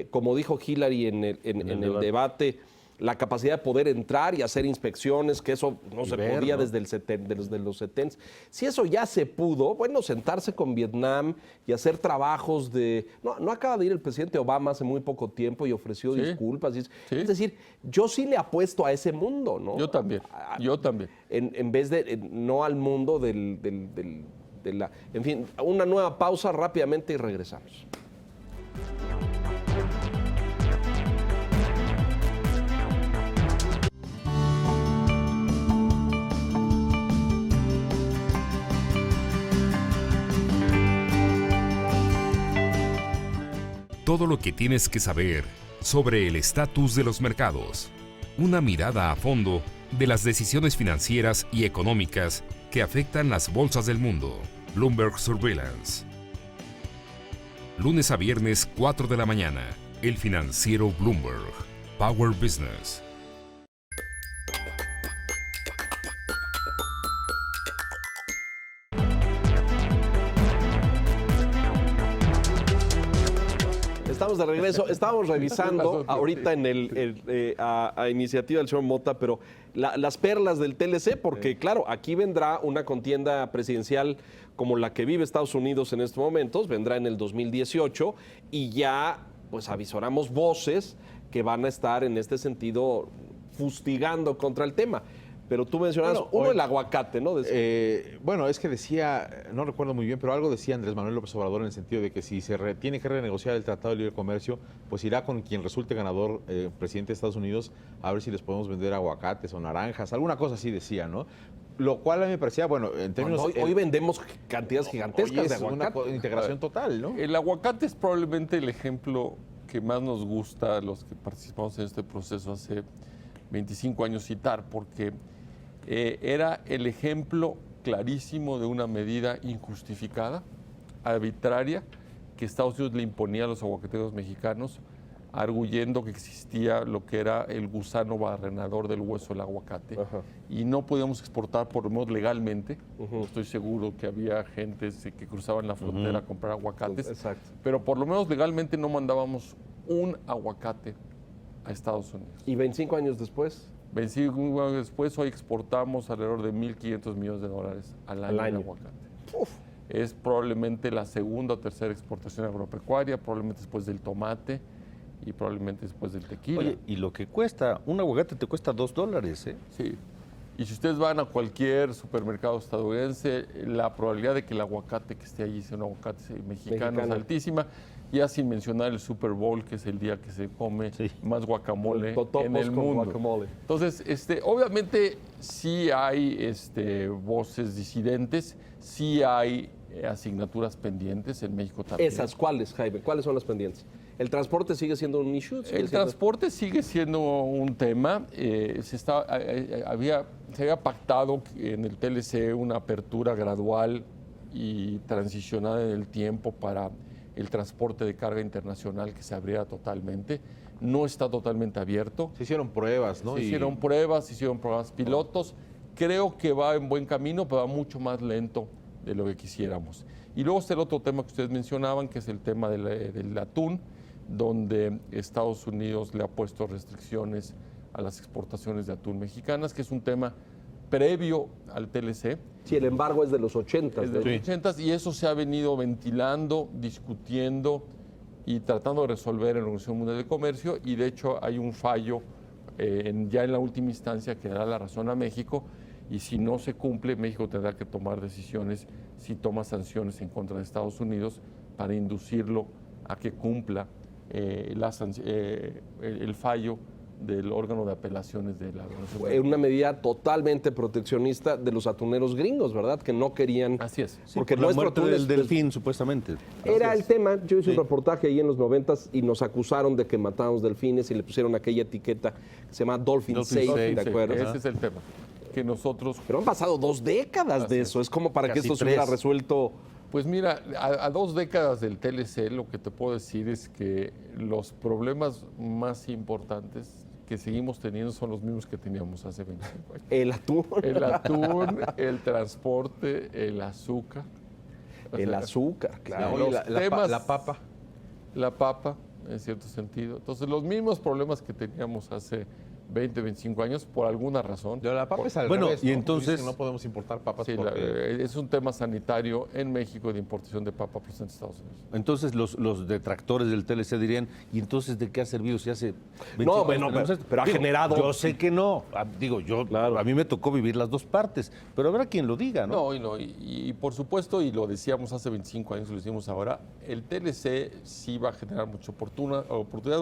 como dijo Hillary en el debate, la capacidad de poder entrar y hacer inspecciones, que eso no se ver, podía ¿no? desde los 70. Si eso ya se pudo, bueno, sentarse con Vietnam y hacer trabajos de... No acaba de ir el presidente Obama hace muy poco tiempo y ofreció Sí. disculpas. Sí. Es decir, yo sí le apuesto a ese mundo, ¿no? Yo también, yo también. En vez de, no al mundo de la... En fin, una nueva pausa rápidamente y regresamos. Todo lo que tienes que saber sobre el estatus de los mercados. Una mirada a fondo de las decisiones financieras y económicas que afectan las bolsas del mundo. Bloomberg Surveillance. Lunes a viernes, 4 de la mañana. El financiero Bloomberg. Power Business. Estamos de regreso. Estábamos revisando ahorita a iniciativa del señor Mota, pero las perlas del TLC, porque claro, aquí vendrá una contienda presidencial como la que vive Estados Unidos en estos momentos, vendrá en el 2018 y ya pues avisoramos voces que van a estar en este sentido fustigando contra el tema. Pero tú mencionabas el aguacate, ¿no? Bueno, es que decía, no recuerdo muy bien, pero algo decía Andrés Manuel López Obrador en el sentido de que si se tiene que renegociar el Tratado de Libre Comercio, pues irá con quien resulte ganador, presidente de Estados Unidos, a ver si les podemos vender aguacates o naranjas, alguna cosa así decía, ¿no? Lo cual a mí me parecía, bueno, en términos... Hoy vendemos cantidades gigantescas Hoy de es una aguacate. integración total, ¿no? El aguacate es probablemente el ejemplo que más nos gusta a los que participamos en este proceso hace 25 años citar, porque era el ejemplo clarísimo de una medida injustificada, arbitraria, que Estados Unidos le imponía a los aguacateros mexicanos, arguyendo que existía lo que era el gusano barrenador del hueso del aguacate. Ajá. Y no podíamos exportar, por lo menos legalmente. Estoy seguro que había gente que cruzaban la frontera a comprar aguacates. Exacto. Pero por lo menos legalmente no mandábamos un aguacate a Estados Unidos. Y 25 años después, 25 años después, hoy exportamos alrededor de $1.500 millones al año de aguacate. Es probablemente la segunda o tercera exportación agropecuaria, probablemente después del tomate y probablemente después del tequila. Oye, y lo que cuesta, un aguacate te cuesta $2, ¿eh? Sí. Y si ustedes van a cualquier supermercado estadounidense, la probabilidad de que el aguacate que esté allí sea un aguacate mexicano es altísima. Ya sin mencionar el Super Bowl, que es el día que se come más guacamole en el mundo. Guacamole. Entonces, obviamente sí hay voces disidentes, sí hay asignaturas pendientes en México también. ¿Esas cuáles, Jaime? ¿Cuáles son las pendientes? ¿El transporte sigue siendo un issue? El transporte sigue siendo un tema. Se había pactado en el TLC una apertura gradual y transicionada en el tiempo para el transporte de carga internacional que se abriera totalmente. No está totalmente abierto. Se hicieron pruebas, ¿no? Se hicieron pruebas, se hicieron programas pilotos. Creo que va en buen camino, pero va mucho más lento de lo que quisiéramos. Y luego está el otro tema que ustedes mencionaban, que es el tema del atún, donde Estados Unidos le ha puesto restricciones a las exportaciones de atún mexicanas, que es un tema previo al TLC. Sí, el embargo es de los 80. Es de los 80 y eso se ha venido ventilando, discutiendo y tratando de resolver en la Organización Mundial de Comercio, y de hecho hay un fallo ya en la última instancia que da la razón a México, y si no se cumple, México tendrá que tomar decisiones, si toma sanciones en contra de Estados Unidos para inducirlo a que cumpla el fallo del órgano de apelaciones de la Organización Mundial. Una medida totalmente proteccionista de los atuneros gringos, ¿verdad? Que no querían... Así es. Porque Por la nuestro muerte atún del es- delfín, supuestamente. Era el tema. Yo hice un reportaje ahí en los 90s y nos acusaron de que matábamos delfines y le pusieron aquella etiqueta que se llama Dolphin Safe, ¿te acuerdas? Ese es el tema. Que nosotros, Pero han pasado 2 décadas de eso. Es como para que Casi esto se hubiera 3. resuelto. pues mira, a 2 décadas del TLC, lo que te puedo decir es que los problemas más importantes que seguimos teniendo son los mismos que teníamos hace 25 años. El atún. El atún, el transporte, el azúcar. O El sea, azúcar, claro. Oye, los la temas- papa. La papa, en cierto sentido. Entonces, los mismos problemas que teníamos hace 20, 25 años, por alguna razón. La papa es al Bueno, revés, y ¿no? entonces- Dicen que no podemos importar papas Sí, porque... es un tema sanitario en México de importación de papa procedente de Estados Unidos. Entonces los detractores del TLC dirían, ¿y entonces de qué ha servido si hace 25 No, años bueno, tenemos pero- esto? pero ha generado- Yo sé que no. Claro. A mí me tocó vivir las dos partes, pero habrá quien lo diga, ¿no? Y por supuesto, y lo decíamos hace 25 años, lo decimos ahora, el TLC sí va a generar mucha oportunidad,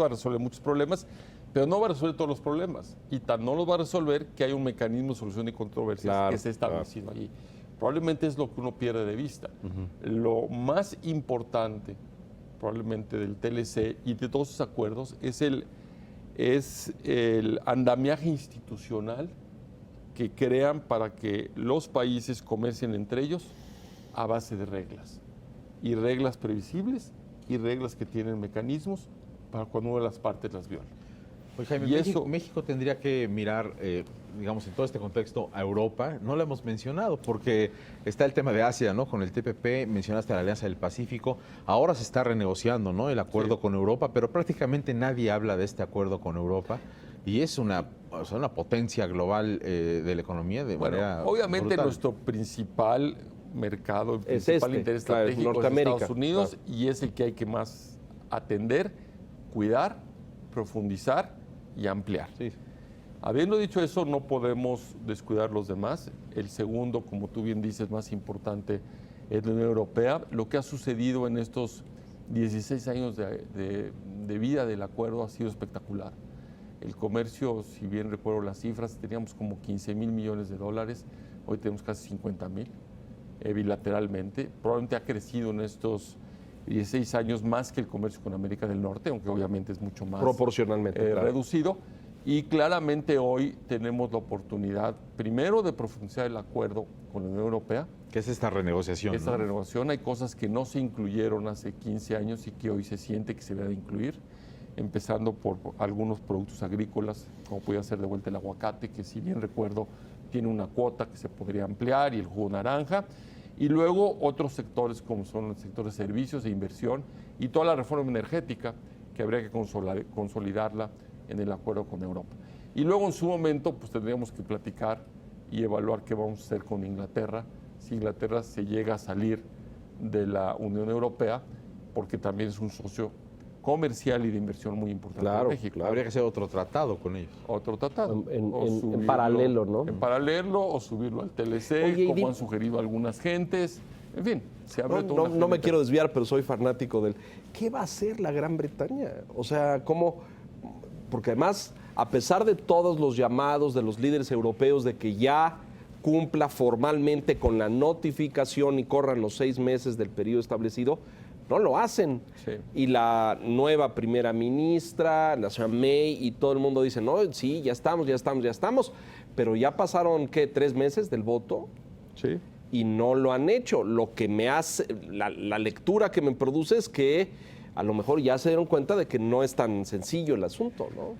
va a resolver muchos problemas, pero no va a resolver todos los problemas. Y tan no los va a resolver que hay un mecanismo de solución de controversias Claro, que se ha establecido allí. Probablemente es lo que uno pierde de vista. Lo más importante, probablemente, del TLC y de todos sus acuerdos es el andamiaje institucional que crean para que los países comercien entre ellos a base de reglas. Y reglas previsibles y reglas que tienen mecanismos para cuando una de las partes las viola. Oye, Jaime, Y eso- México tendría que mirar, digamos, en todo este contexto a Europa. No lo hemos mencionado porque está el tema de Asia, ¿no? Con el TPP, mencionaste la Alianza del Pacífico. Ahora se está renegociando, ¿no? El acuerdo Sí. con Europa, pero prácticamente nadie habla de este acuerdo con Europa. Y es una potencia global de la economía de Bueno, manera obviamente brutal. nuestro principal mercado, el Es principal este, interés claro, estratégico es Norteamérica, Estados Unidos, claro. y es el que hay que más atender, cuidar, profundizar y ampliar. Sí. Habiendo dicho eso, no podemos descuidar los demás. El segundo, como tú bien dices, más importante es la Unión Europea. Lo que ha sucedido en estos 16 años de vida del acuerdo ha sido espectacular. El comercio, si bien recuerdo las cifras, teníamos como 15 mil millones de dólares. hoy tenemos casi 50,000 bilateralmente. Probablemente ha crecido en estos 16 años más que el comercio con América del Norte, aunque obviamente es mucho más Proporcionalmente, claro. reducido. Y claramente hoy tenemos la oportunidad, primero, de profundizar el acuerdo con la Unión Europea. ¿Qué es esta renegociación? Esta ¿no? renovación, hay cosas que no se incluyeron hace 15 años y que hoy se siente que se debe de incluir, empezando por algunos productos agrícolas, como puede ser de vuelta el aguacate, que si bien recuerdo tiene una cuota que se podría ampliar, y el jugo naranja, y luego otros sectores como son el sector de servicios e inversión y toda la reforma energética que habría que consolidarla en el acuerdo con Europa. Y luego en su momento pues tendríamos que platicar y evaluar qué vamos a hacer con Inglaterra, si Inglaterra se llega a salir de la Unión Europea, porque también es un socio comercial y de inversión muy importante Claro, en México. claro. Habría que hacer otro tratado con ellos. Otro tratado. En O subirlo paralelo, ¿no? En paralelo o subirlo al TLC, Oye, y como dime- han sugerido algunas gentes. En fin, se abre toda una No me agenda. quiero desviar, pero soy fanático del... ¿Qué va a hacer la Gran Bretaña? O sea, ¿cómo...? Porque además, a pesar de todos los llamados de los líderes europeos de que ya cumpla formalmente con la notificación y corran los 6 meses del periodo establecido, no lo hacen. Sí. Y la nueva primera ministra, la señora May, y todo el mundo dice, no, sí, ya estamos. Pero ya pasaron, ¿qué? 3 meses del voto Sí. y no lo han hecho. Lo que me hace, la lectura que me produce es que a lo mejor ya se dieron cuenta de que no es tan sencillo el asunto, ¿no?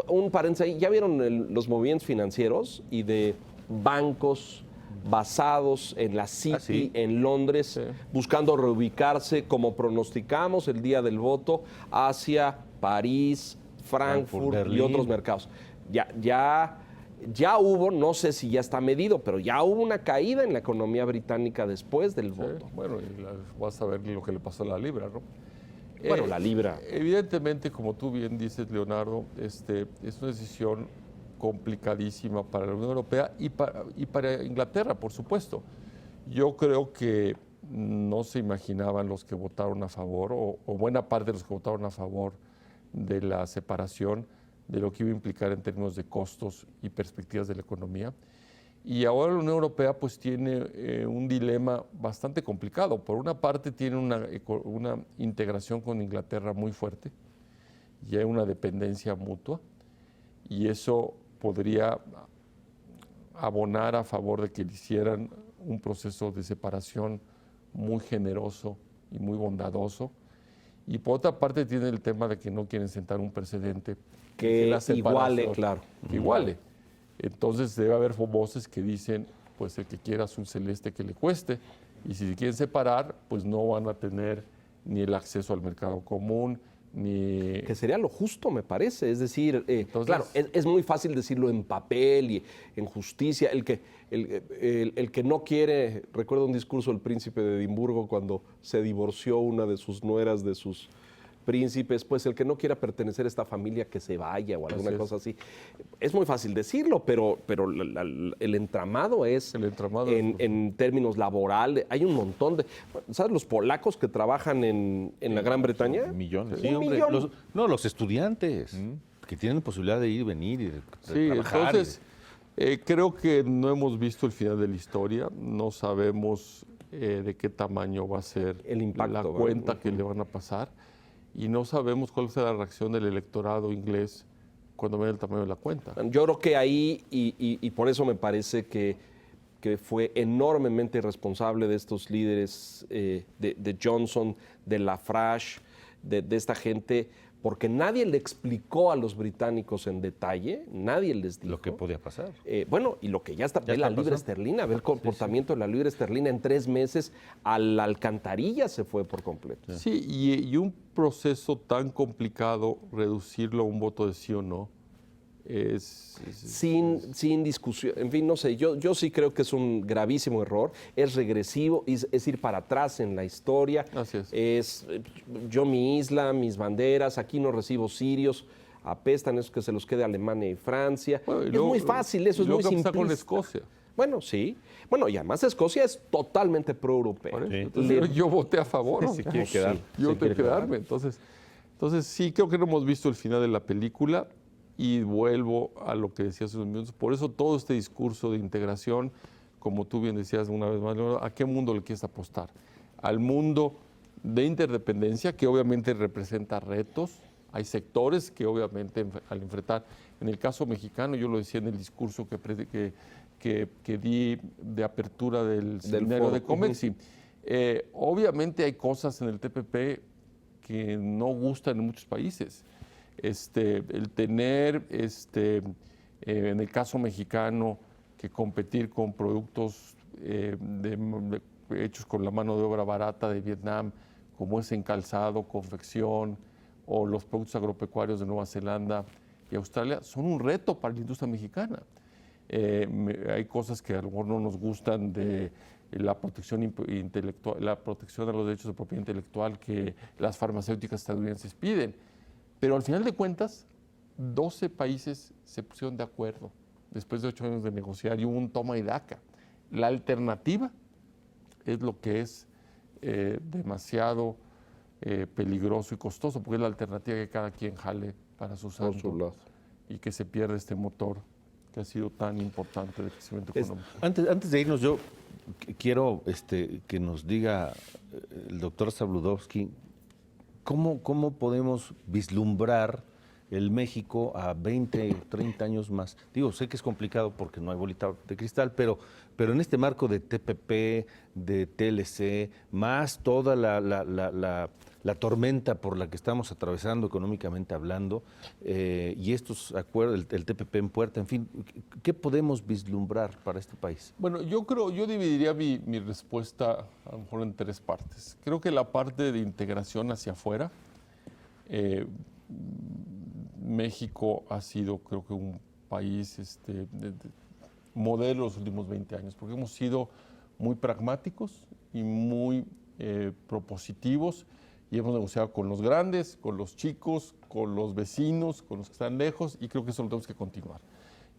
Un paréntesis ahí, ¿ya vieron los movimientos financieros y de bancos basados en la City, sí. en Londres, buscando reubicarse, como pronosticamos el día del voto, hacia París, Frankfurt y Berlín. otros mercados? Ya hubo, no sé si ya está medido, pero ya hubo una caída en la economía británica después del voto. Bueno, vas a ver lo que le pasó a la libra, ¿no? Bueno, la libra. Evidentemente, como tú bien dices, Leonardo, es una decisión complicadísima para la Unión Europea y para Inglaterra, por supuesto. Yo creo que no se imaginaban los que votaron a favor, o buena parte de los que votaron a favor de la separación, de lo que iba a implicar en términos de costos y perspectivas de la economía. Y ahora la Unión Europea pues tiene un dilema bastante complicado. Por una parte tiene una integración con Inglaterra muy fuerte y hay una dependencia mutua, y eso podría abonar a favor de que le hicieran un proceso de separación muy generoso y muy bondadoso. Y por otra parte tiene el tema de que no quieren sentar un precedente Que la separación- iguale, claro. que iguale. Entonces debe haber voces que dicen, pues el que quiera azul celeste que le cueste, y si se quieren separar, pues no van a tener ni el acceso al mercado común, ni... Que sería lo justo, me parece. Es decir, Entonces- claro, es muy fácil decirlo en papel y en justicia. El que no quiere, recuerdo un discurso del príncipe de Edimburgo cuando se divorció una de sus nueras de sus príncipes, pues el que no quiera pertenecer a esta familia que se vaya o alguna Así es. cosa así. Es muy fácil decirlo, pero el entramado es, El entramado es- en términos laborales, hay un montón de... ¿Sabes los polacos que trabajan en la Gran Bretaña? Millones. Sí, Un hombre, millón. los estudiantes que tienen posibilidad de ir y venir y de Sí, trabajar. entonces creo que no hemos visto el final de la historia, no sabemos de qué tamaño va a ser El impacto, la ¿verdad? cuenta que le van a pasar, y no sabemos cuál será la reacción del electorado inglés cuando vea el tamaño de la cuenta. Yo creo que ahí, y por eso me parece que fue enormemente irresponsable de estos líderes, de Johnson, de Lafarge, de esta gente, porque nadie le explicó a los británicos en detalle, nadie les dijo. Lo que podía pasar. Bueno, y lo que ya está, ve la está libra pasando. esterlina, ve el comportamiento de la libra esterlina en 3 meses, a la alcantarilla se fue por completo. Sí, y un proceso tan complicado, reducirlo a un voto de sí o no, Sin discusión, en fin, no sé, yo sí creo que es un gravísimo error, es regresivo, es ir para atrás en la historia, Así es. Yo mi isla, mis banderas, aquí no recibo sirios, apestan esos que se los quede Alemania y Francia, Bueno, y es luego- muy fácil, eso y es luego muy ¿qué pasa simple. con Escocia? Bueno, sí, bueno, y además Escocia es totalmente pro-europea. Por eso. Sí. Entonces, yo voté a favor. Se quiere quedar. Yo se voté quiere a quedarme. Entonces sí, creo que no hemos visto el final de la película. Y vuelvo a lo que decía hace unos minutos. Por eso todo este discurso de integración, como tú bien decías una vez más, Leonardo, ¿a qué mundo le quieres apostar? Al mundo de interdependencia, que obviamente representa retos. Hay sectores que obviamente al enfrentar, en el caso mexicano, yo lo decía en el discurso que di de apertura del seminario de COMEX, obviamente hay cosas en el TPP que no gustan en muchos países. El tener, en el caso mexicano, que competir con productos hechos con la mano de obra barata de Vietnam, como es en calzado, confección, o los productos agropecuarios de Nueva Zelanda y Australia, son un reto para la industria mexicana. Hay cosas que a lo mejor no nos gustan de la protección intelectual, la protección de los derechos de propiedad intelectual que las farmacéuticas estadounidenses piden. Pero al final de cuentas, 12 países se pusieron de acuerdo después de 8 años de negociar y hubo un toma y daca. La alternativa es lo que es demasiado peligroso y costoso, porque es la alternativa que cada quien jale para su santo y que se pierde este motor que ha sido tan importante de crecimiento económico. Antes de irnos, yo quiero que nos diga el doctor Zabludovsky cómo podemos vislumbrar el México a 20, 30 años más. Digo, sé que es complicado porque no hay bolita de cristal, pero en este marco de TPP, de TLC, más toda la tormenta por la que estamos atravesando económicamente hablando, y estos acuerdos, el TPP en puerta, en fin, ¿qué podemos vislumbrar para este país? Bueno, yo dividiría mi respuesta a lo mejor en 3 partes. Creo que la parte de integración hacia afuera, México ha sido, creo que, un país modelo los últimos 20 años, porque hemos sido muy pragmáticos y muy propositivos y hemos negociado con los grandes, con los chicos, con los vecinos, con los que están lejos, y creo que eso lo tenemos que continuar.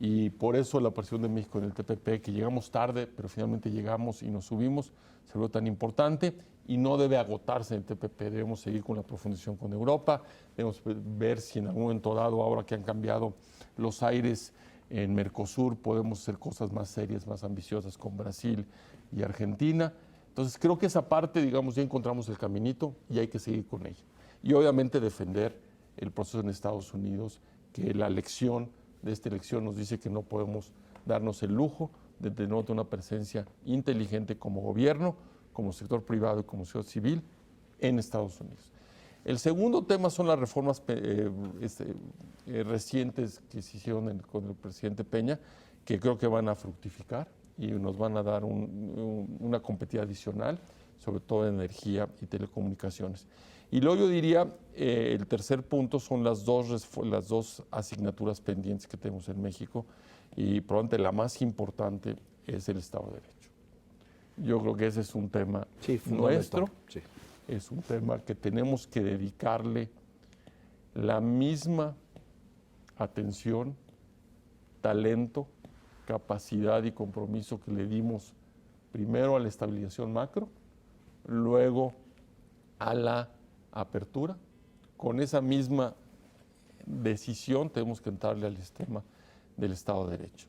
Y por eso la aparición de México en el TPP, que llegamos tarde, pero finalmente llegamos y nos subimos, se volvió tan importante y no debe agotarse en el TPP. Debemos seguir con la profundización con Europa, debemos ver si en algún momento dado, ahora que han cambiado los aires en Mercosur, podemos hacer cosas más serias, más ambiciosas con Brasil y Argentina. Entonces creo que esa parte, digamos, ya encontramos el caminito y hay que seguir con ella. Y obviamente defender el proceso en Estados Unidos, que la lección de esta elección nos dice que no podemos darnos el lujo de tener una presencia inteligente como gobierno, como sector privado y como sociedad civil en Estados Unidos. El segundo tema son las reformas recientes que se hicieron con el presidente Peña, que creo que van a fructificar y nos van a dar una competitividad adicional, sobre todo en energía y telecomunicaciones. Y luego yo diría, el tercer punto son las dos asignaturas pendientes que tenemos en México, y probablemente la más importante es el Estado de Derecho. Yo creo que ese es un tema nuestro, es un tema que tenemos que dedicarle la misma atención, talento, capacidad y compromiso que le dimos primero a la estabilización macro, luego a la apertura. Con esa misma decisión tenemos que entrarle al sistema del Estado de Derecho.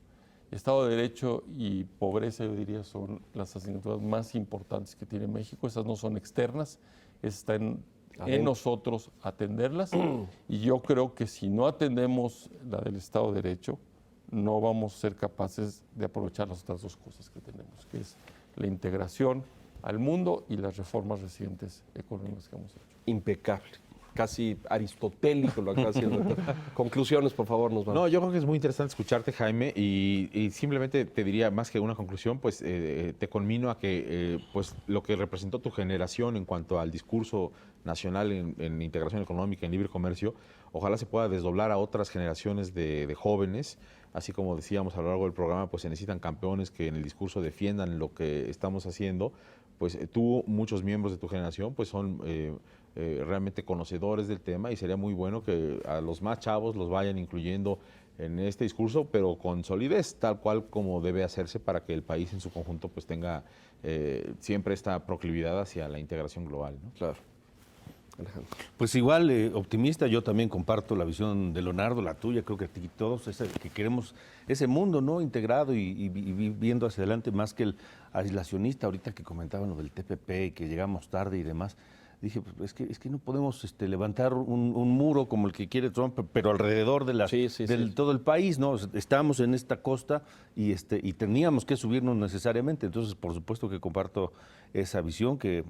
Estado de Derecho y pobreza, yo diría, son las asignaturas más importantes que tiene México. Esas no son externas, está en nosotros atenderlas. Y yo creo que si no atendemos la del Estado de Derecho, no vamos a ser capaces de aprovechar las otras 2 cosas que tenemos, que es la integración al mundo y las reformas recientes económicas que hemos hecho. Impecable. Casi aristotélico lo acaba haciendo. Conclusiones, por favor, nos van. No, yo creo que es muy interesante escucharte, Jaime, y simplemente te diría, más que una conclusión, pues te conmino a que pues lo que representó tu generación en cuanto al discurso nacional en integración económica, en libre comercio, ojalá se pueda desdoblar a otras generaciones de jóvenes. Así como decíamos a lo largo del programa, pues se necesitan campeones que en el discurso defiendan lo que estamos haciendo. Pues tú, muchos miembros de tu generación, pues son realmente conocedores del tema, y sería muy bueno que a los más chavos los vayan incluyendo en este discurso, pero con solidez, tal cual como debe hacerse para que el país en su conjunto pues tenga siempre esta proclividad hacia la integración global, ¿no? Claro. Alejandro. Pues igual, optimista, yo también comparto la visión de Leonardo, la tuya, creo que todos que queremos ese mundo, ¿no?, integrado y viendo hacia adelante, más que el aislacionista. Ahorita que comentaban lo del TPP, que llegamos tarde y demás, dije, pues, es que no podemos levantar un muro como el que quiere Trump, pero alrededor de todo el país, ¿no? Estamos en esta costa y teníamos que subirnos necesariamente. Entonces, por supuesto que comparto esa visión que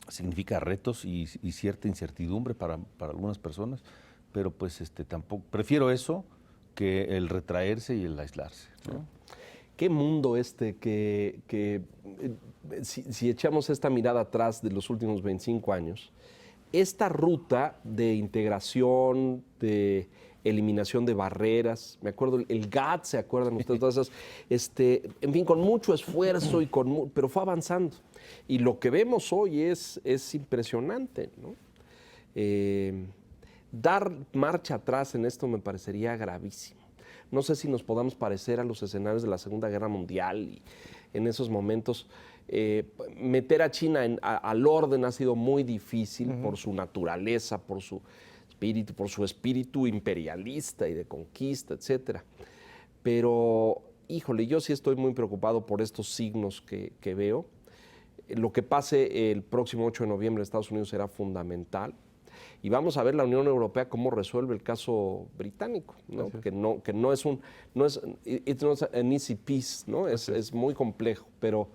significa retos y cierta incertidumbre para algunas personas, pero pues tampoco, prefiero eso que el retraerse y el aislarse, ¿no? ¿Qué mundo si echamos esta mirada atrás de los últimos 25 años, esta ruta de integración, de eliminación de barreras, me acuerdo el GATT, ¿se acuerdan ustedes? Todas esas, en fin, con mucho esfuerzo, pero fue avanzando. Y lo que vemos hoy es impresionante, ¿no? Dar marcha atrás en esto me parecería gravísimo. No sé si nos podamos parecer a los escenarios de la Segunda Guerra Mundial y en esos momentos meter a China al orden ha sido muy difícil por su naturaleza, por su espíritu imperialista y de conquista, etcétera. Pero, híjole, yo sí estoy muy preocupado por estos signos que veo. Lo que pase el próximo 8 de noviembre en Estados Unidos será fundamental. Y vamos a ver la Unión Europea cómo resuelve el caso británico, ¿no? Que no es it's not an easy peace, ¿no? Es muy complejo, pero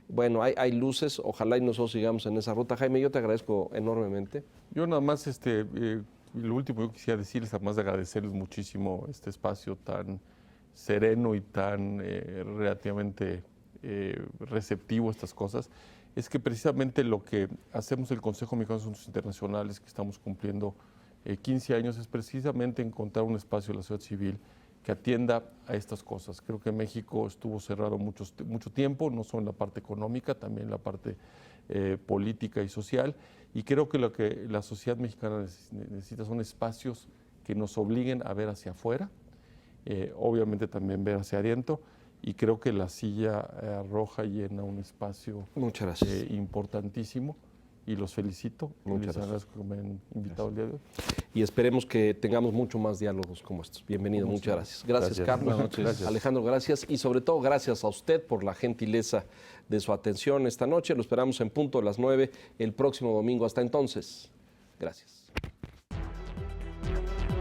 bueno, hay luces, ojalá y nosotros sigamos en esa ruta. Jaime, yo te agradezco enormemente. Yo nada más, lo último que yo quisiera decirles, además de agradecerles muchísimo este espacio tan sereno y tan relativamente receptivo a estas cosas, es que precisamente lo que hacemos el Consejo Mexicano de Asuntos Internacionales, que estamos cumpliendo 15 años, es precisamente encontrar un espacio en la sociedad civil que atienda a estas cosas. Creo que México estuvo cerrado mucho tiempo, no solo en la parte económica, también en la parte política y social, y creo que lo que la sociedad mexicana necesita son espacios que nos obliguen a ver hacia afuera, obviamente también ver hacia adentro, y creo que la silla roja llena un espacio importantísimo, y los felicito. Les agradezco que me han invitado el día de hoy. Y esperemos que tengamos mucho más diálogos como estos. Bienvenido, muchas gracias. Gracias, Carlos. Gracias. Alejandro, gracias. Y sobre todo, gracias a usted por la gentileza de su atención esta noche. Lo esperamos en punto de las 9 el próximo domingo. Hasta entonces, gracias.